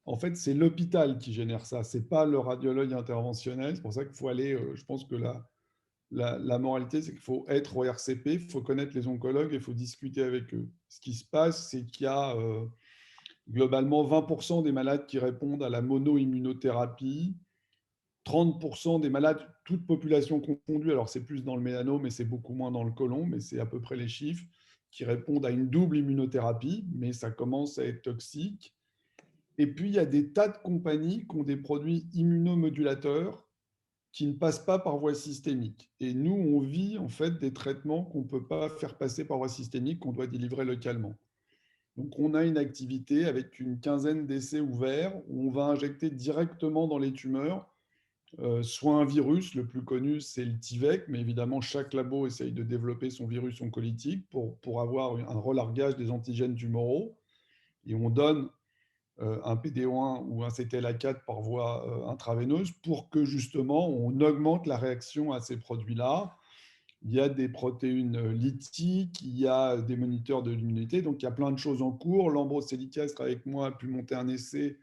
En fait, c'est l'hôpital qui génère ça. Ce n'est pas le radiologue interventionnel. C'est pour ça qu'il faut aller. Je pense que la moralité, c'est qu'il faut être au RCP, il faut connaître les oncologues et il faut discuter avec eux. Ce qui se passe, c'est qu'il y a globalement 20% des malades qui répondent à la mono-immunothérapie, 30% des malades, toute population confondue, alors c'est plus dans le mélanome, mais c'est beaucoup moins dans le côlon, mais c'est à peu près les chiffres, qui répondent à une double immunothérapie, mais ça commence à être toxique. Et puis, il y a des tas de compagnies qui ont des produits immunomodulateurs qui ne passent pas par voie systémique. Et nous, on vit en fait des traitements qu'on ne peut pas faire passer par voie systémique, qu'on doit délivrer localement. Donc, on a une activité avec une quinzaine d'essais ouverts où on va injecter directement dans les tumeurs soit un virus, le plus connu, c'est le Tivec, mais évidemment, chaque labo essaye de développer son virus oncolytique pour avoir un relargage des antigènes tumoraux. Et on donne un PD-1 ou un CTLA4 par voie intraveineuse pour que justement on augmente la réaction à ces produits-là. Il y a des protéines lytiques, il y a des moniteurs de l'immunité, donc il y a plein de choses en cours. Lambros Sélicastre, avec moi, a pu monter un essai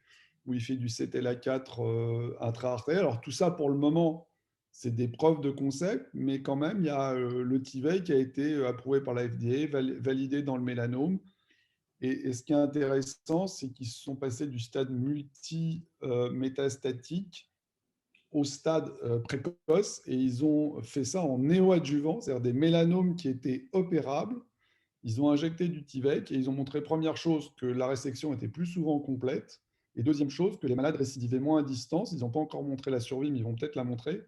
où il fait du CTLA4 intra-artériel. Alors tout ça, pour le moment, c'est des preuves de concept, mais quand même, il y a le Tivec qui a été approuvé par la FDA, validé dans le mélanome. Et ce qui est intéressant, c'est qu'ils se sont passés du stade multi-métastatique au stade précoce, et ils ont fait ça en néoadjuvant, c'est-à-dire des mélanomes qui étaient opérables. Ils ont injecté du Tivec et ils ont montré, première chose, que la résection était plus souvent complète, et deuxième chose, que les malades récidivaient moins à distance. Ils n'ont pas encore montré la survie, mais ils vont peut-être la montrer.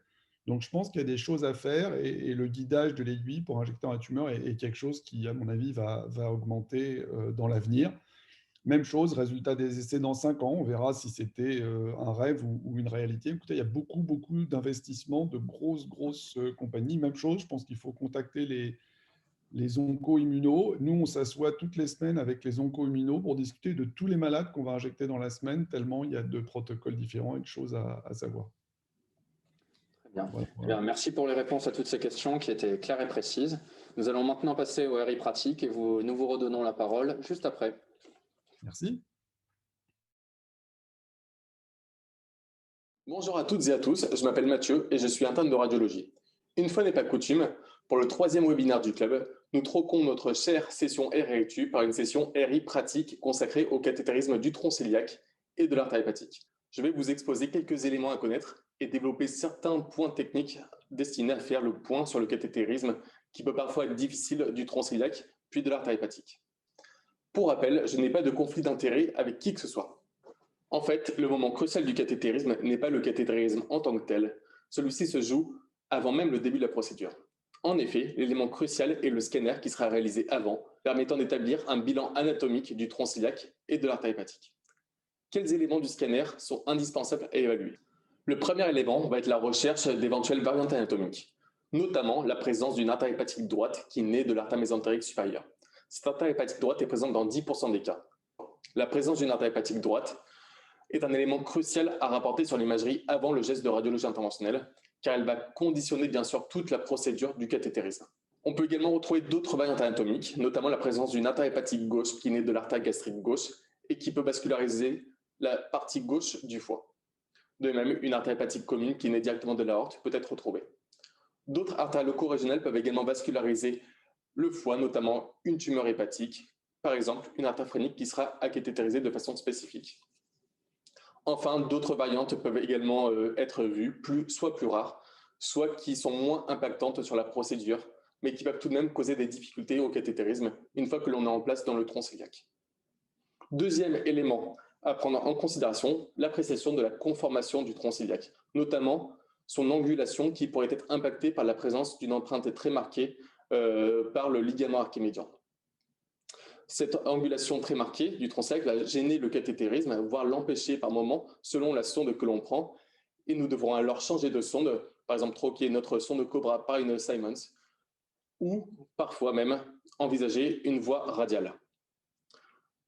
Donc je pense qu'il y a des choses à faire, et le guidage de l'aiguille pour injecter un tumeur est quelque chose qui, à mon avis, va augmenter dans l'avenir. Même chose, résultat des essais dans 5 ans, on verra si c'était un rêve ou une réalité. Écoutez, il y a beaucoup, beaucoup d'investissements de grosses compagnies. Même chose, je pense qu'il faut contacter les onco-immunos. Nous, on s'assoit toutes les semaines avec les onco-immunos pour discuter de tous les malades qu'on va injecter dans la semaine, tellement il y a de protocoles différents et de choses à savoir. Très bien. Voilà. Eh bien, merci pour les réponses à toutes ces questions qui étaient claires et précises. Nous allons maintenant passer au RI pratique et nous vous redonnons la parole juste après. Merci. Bonjour à toutes et à tous, je m'appelle Mathieu et je suis interne de radiologie. Une fois n'est pas coutume, pour le 3e webinaire du club, nous troquons notre chère session RI-Actu par une session RI pratique consacrée au cathétérisme du tronc cœliaque et de l'artère hépatique. Je vais vous exposer quelques éléments à connaître et développer certains points techniques destinés à faire le point sur le cathétérisme qui peut parfois être difficile du tronc cœliaque puis de l'artère hépatique. Pour rappel, je n'ai pas de conflit d'intérêt avec qui que ce soit. En fait, le moment crucial du cathétérisme n'est pas le cathétérisme en tant que tel. Celui-ci se joue avant même le début de la procédure. En effet, l'élément crucial est le scanner qui sera réalisé avant, permettant d'établir un bilan anatomique du tronc cœliaque et de l'artère hépatique. Quels éléments du scanner sont indispensables à évaluer? Le premier élément va être la recherche d'éventuelles variantes anatomiques, notamment la présence d'une artère hépatique droite qui naît de l'artère mésentérique supérieure. Cette artère hépatique droite est présente dans 10% des cas. La présence d'une artère hépatique droite est un élément crucial à rapporter sur l'imagerie avant le geste de radiologie interventionnelle, car elle va conditionner bien sûr toute la procédure du cathétérisme. On peut également retrouver d'autres variantes anatomiques, notamment la présence d'une artère hépatique gauche qui naît de l'artère gastrique gauche et qui peut vasculariser la partie gauche du foie. De même, une artère hépatique commune qui naît directement de l'aorte peut être retrouvée. D'autres artères loco-régionales peuvent également vasculariser le foie, notamment une tumeur hépatique, par exemple une artère phrénique qui sera acathétérisée de façon spécifique. Enfin, d'autres variantes peuvent également être vues, soit plus rares, soit qui sont moins impactantes sur la procédure, mais qui peuvent tout de même causer des difficultés au cathétérisme une fois que l'on est en place dans le tronc cœliaque. Deuxième élément à prendre en considération, l'appréciation de la conformation du tronc cœliaque, notamment son angulation qui pourrait être impactée par la présence d'une empreinte très marquée par le ligament archémédian. Cette angulation très marquée du tronc cœliaque va gêner le cathétérisme, voire l'empêcher par moment selon la sonde que l'on prend. Et nous devrons alors changer de sonde, par exemple troquer notre sonde Cobra par une Simons, ou parfois même envisager une voie radiale.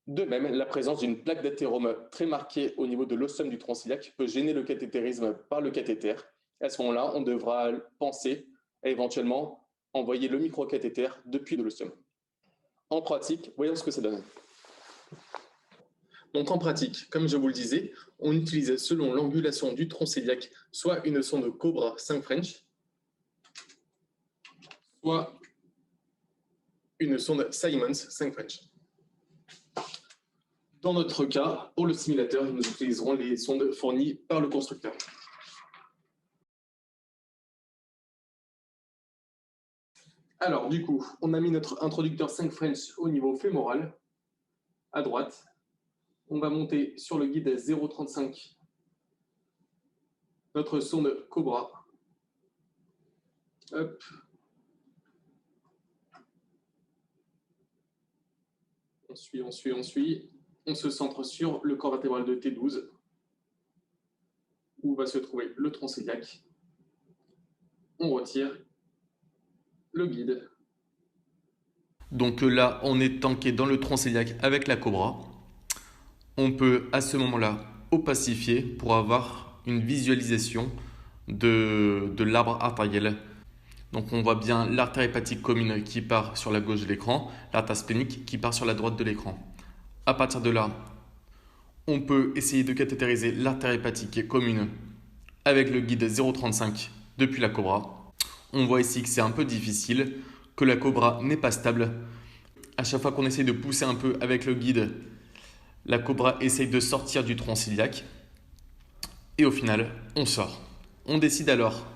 De même, la présence d'une plaque d'athérome très marquée au niveau de l'ostium du tronc cœliaque peut gêner le cathétérisme par le cathéter. À ce moment-là, on devra penser à éventuellement envoyer le microcathéter depuis de l'ostium. En pratique, voyons ce que ça donne. Donc en pratique, comme je vous le disais, on utilise selon l'angulation du tronc cœliaque soit une sonde Cobra 5 French, soit une sonde Simons 5 French. Dans notre cas, pour le simulateur, nous utiliserons les sondes fournies par le constructeur. Alors, du coup, on a mis notre introducteur 5 French au niveau fémoral, à droite. On va monter sur le guide 0,35 notre sonde Cobra. Hop. On suit. On se centre sur le corps vertébral de T12, où va se trouver le tronc cœliaque. On retire le guide. Donc là, on est tanké dans le tronc cœliaque avec la Cobra. On peut à ce moment-là opacifier pour avoir une visualisation de l'arbre artériel. Donc on voit bien l'artère hépatique commune qui part sur la gauche de l'écran, l'artère splénique qui part sur la droite de l'écran. À partir de là, on peut essayer de cathétériser l'artère hépatique commune avec le guide 0,35 depuis la Cobra. On voit ici que c'est un peu difficile, que la Cobra n'est pas stable. À chaque fois qu'on essaye de pousser un peu avec le guide, la Cobra essaye de sortir du tronc cœliaque. Et au final, on sort. On décide alors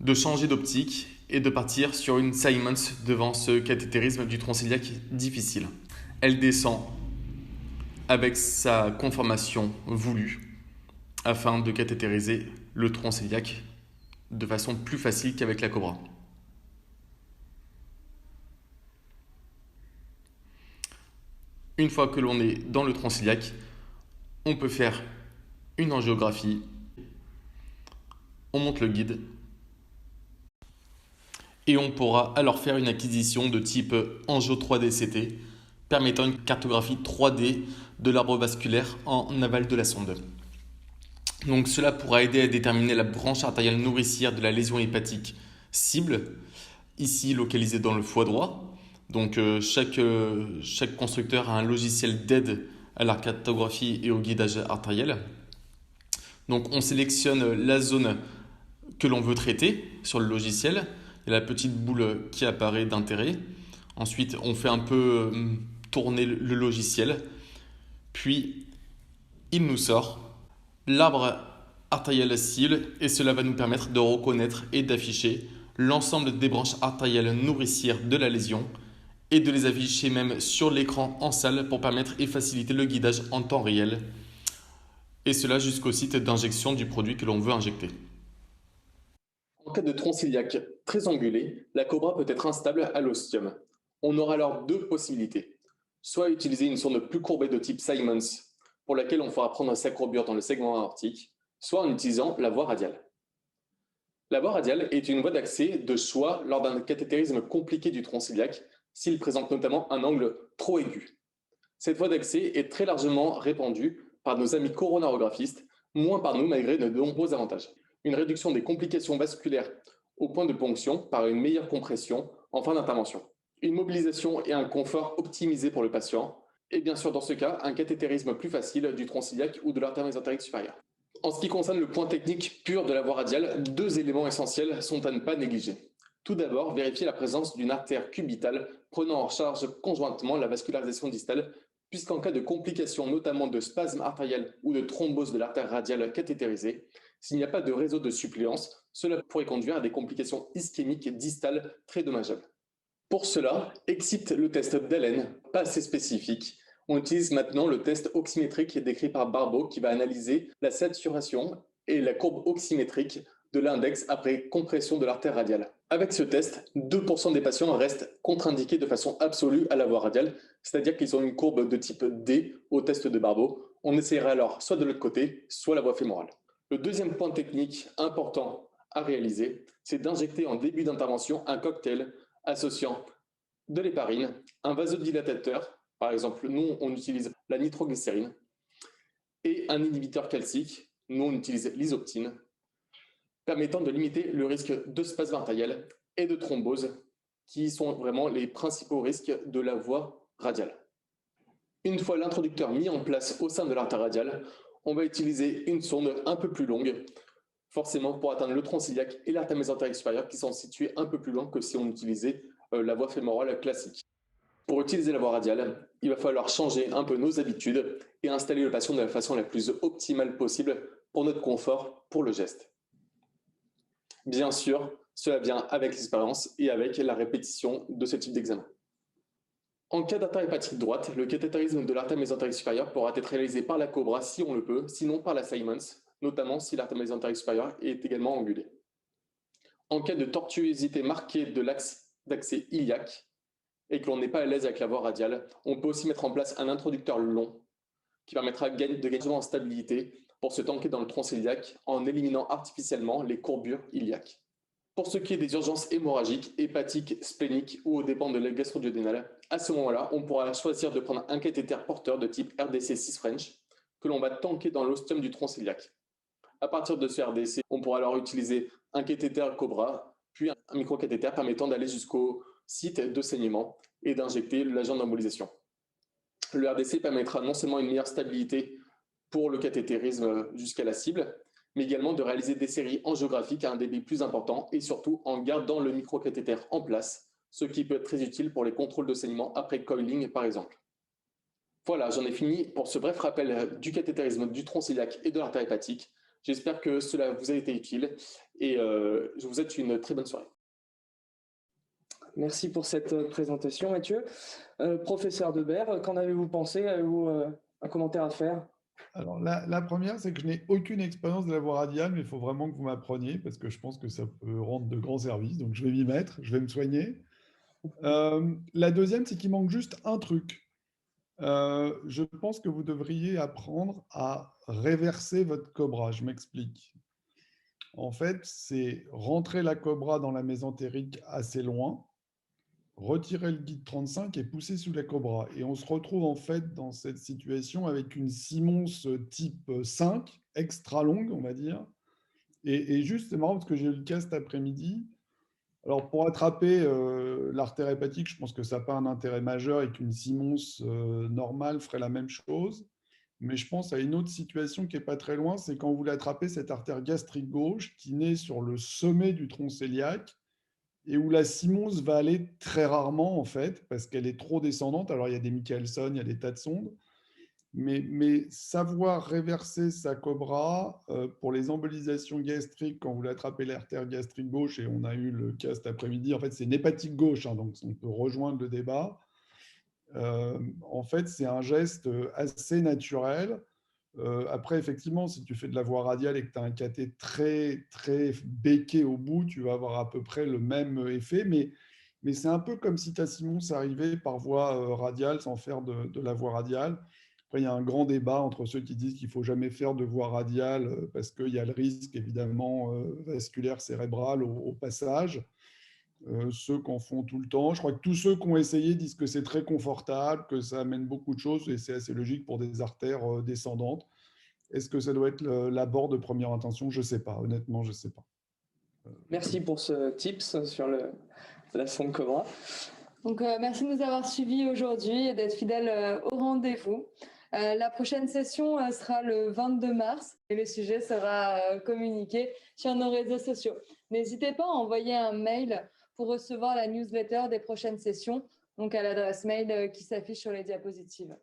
de changer d'optique et de partir sur une Simons devant ce cathétérisme du tronc cœliaque difficile. Elle descend avec sa conformation voulue afin de cathétériser le tronc cœliaque de façon plus facile qu'avec la Cobra. Une fois que l'on est dans le tronc cœliaque, on peut faire une angiographie, on monte le guide et on pourra alors faire une acquisition de type angio 3D CT permettant une cartographie 3D de l'arbre vasculaire en aval de la sonde. Donc cela pourra aider à déterminer la branche artérielle nourricière de la lésion hépatique cible, ici localisée dans le foie droit. Donc chaque constructeur a un logiciel d'aide à la cartographie et au guidage artériel. Donc on sélectionne la zone que l'on veut traiter sur le logiciel. Il y a la petite boule qui apparaît d'intérêt. Ensuite, on fait un peu tourner le logiciel. Puis, il nous sort l'arbre artériel cible et cela va nous permettre de reconnaître et d'afficher l'ensemble des branches artérielles nourricières de la lésion et de les afficher même sur l'écran en salle pour permettre et faciliter le guidage en temps réel. Et cela jusqu'au site d'injection du produit que l'on veut injecter. En cas de tronc cœliaque très angulé, la cobra peut être instable à l'ostium. On aura alors deux possibilités. Soit utiliser une sonde plus courbée de type Simons, pour laquelle on fera prendre sa courbure dans le segment aortique, soit en utilisant la voie radiale. La voie radiale est une voie d'accès de choix lors d'un cathétérisme compliqué du tronc cœliaque, s'il présente notamment un angle trop aigu. Cette voie d'accès est très largement répandue par nos amis coronarographistes, moins par nous malgré de nombreux avantages. Une réduction des complications vasculaires au point de ponction par une meilleure compression en fin d'intervention. Une mobilisation et un confort optimisé pour le patient, et bien sûr dans ce cas, un cathétérisme plus facile du tronc cœliaque ou de l'artère mésentérique supérieure. En ce qui concerne le point technique pur de la voie radiale, deux éléments essentiels sont à ne pas négliger. Tout d'abord, vérifier la présence d'une artère cubitale prenant en charge conjointement la vascularisation distale, puisqu'en cas de complications, notamment de spasme artériel ou de thrombose de l'artère radiale cathétérisée, s'il n'y a pas de réseau de suppléance, cela pourrait conduire à des complications ischémiques distales très dommageables. Pour cela, excite le test d'Allen, pas assez spécifique. On utilise maintenant le test oxymétrique décrit par Barbeau qui va analyser la saturation et la courbe oxymétrique de l'index après compression de l'artère radiale. Avec ce test, 2% des patients restent contre-indiqués de façon absolue à la voie radiale, c'est-à-dire qu'ils ont une courbe de type D au test de Barbeau. On essaiera alors soit de l'autre côté, soit la voie fémorale. Le deuxième point technique important à réaliser, c'est d'injecter en début d'intervention un cocktail associant de l'héparine, un vasodilatateur, par exemple, nous on utilise la nitroglycérine, et un inhibiteur calcique, nous on utilise l'isoptine, permettant de limiter le risque de spasme artériel et de thrombose, qui sont vraiment les principaux risques de la voie radiale. Une fois l'introducteur mis en place au sein de l'artère radiale, on va utiliser une sonde un peu plus longue, forcément pour atteindre le tronc cœliaque et l'artère mésentérique supérieure qui sont situés un peu plus loin que si on utilisait la voie fémorale classique. Pour utiliser la voie radiale, il va falloir changer un peu nos habitudes et installer le patient de la façon la plus optimale possible pour notre confort, pour le geste. Bien sûr, cela vient avec l'expérience et avec la répétition de ce type d'examen. En cas d'artère hépatique droite, le cathétérisme de l'artère mésentérique supérieure pourra être réalisé par la cobra si on le peut, sinon par la Simons, notamment si l'artère mésentérique supérieure est également angulée. En cas de tortuosité marquée de l'axe d'accès iliaque et que l'on n'est pas à l'aise avec la voie radiale, on peut aussi mettre en place un introducteur long qui permettra de gagner en stabilité pour se tanker dans le tronc cœliaque en éliminant artificiellement les courbures iliaques. Pour ce qui est des urgences hémorragiques, hépatiques, spléniques ou aux dépens de la gastro-duodénale, à ce moment-là, on pourra choisir de prendre un cathéter porteur de type RDC 6 French que l'on va tanker dans l'ostium du tronc cœliaque. À partir de ce RDC, on pourra alors utiliser un cathéter Cobra, puis un microcathéter permettant d'aller jusqu'au site de saignement et d'injecter l'agent d'embolisation. Le RDC permettra non seulement une meilleure stabilité pour le cathétérisme jusqu'à la cible, mais également de réaliser des séries angiographiques à un débit plus important et surtout en gardant le microcathéter en place, ce qui peut être très utile pour les contrôles de saignement après coiling par exemple. Voilà, j'en ai fini pour ce bref rappel du cathétérisme du tronc cœliaque et de l'artère hépatique. J'espère que cela vous a été utile et je vous souhaite une très bonne soirée. Merci pour cette présentation, Mathieu. Professeur Debert, qu'en avez-vous pensé? Avez-vous un commentaire à faire? Alors, la première, c'est que je n'ai aucune expérience de la voie radiale, mais il faut vraiment que vous m'appreniez parce que je pense que ça peut rendre de grands services. Donc, je vais m'y mettre, je vais me soigner. La deuxième, c'est qu'il manque juste un truc. Je pense que vous devriez apprendre à réverser votre cobra. Je m'explique. En fait, c'est rentrer la cobra dans la mésentérique assez loin, retirer le guide 35 et pousser sous la cobra. Et on se retrouve en fait dans cette situation avec une Simons type 5, extra longue, on va dire. Et juste, c'est marrant parce que j'ai eu le cas cet après-midi. Alors, pour attraper l'artère hépatique, je pense que ça n'a pas un intérêt majeur et qu'une Simons normale ferait la même chose. Mais je pense à une autre situation qui n'est pas très loin, c'est quand vous voulez attraper cette artère gastrique gauche qui naît sur le sommet du tronc cœliaque et où la Simons va aller très rarement, en fait, parce qu'elle est trop descendante. Alors, il y a des Michelson, il y a des tas de sondes. Mais savoir réverser sa cobra pour les embolisations gastriques, quand vous l'attrapez l'artère gastrique gauche, et on a eu le cas cet après-midi, en fait, c'est une hépatique gauche, hein, donc on peut rejoindre le débat. En fait, c'est un geste assez naturel. Après, effectivement, si tu fais de la voie radiale et que tu as un cathé très, très béqué au bout, tu vas avoir à peu près le même effet. Mais c'est un peu comme si ta Simons arrivait par voie radiale sans faire de la voie radiale. Après, il y a un grand débat entre ceux qui disent qu'il ne faut jamais faire de voie radiale parce qu'il y a le risque, évidemment, vasculaire cérébral au passage. Ceux qui en font tout le temps. Je crois que tous ceux qui ont essayé disent que c'est très confortable, que ça amène beaucoup de choses et c'est assez logique pour des artères descendantes. Est-ce que ça doit être l'abord de première intention? Je ne sais pas. Honnêtement, je ne sais pas. Merci pour ce tips sur la sonde Cobra. Donc, merci de nous avoir suivis aujourd'hui et d'être fidèles au rendez-vous. La prochaine session sera le 22 mars et le sujet sera communiqué sur nos réseaux sociaux. N'hésitez pas à envoyer un mail pour recevoir la newsletter des prochaines sessions, donc à l'adresse mail qui s'affiche sur les diapositives.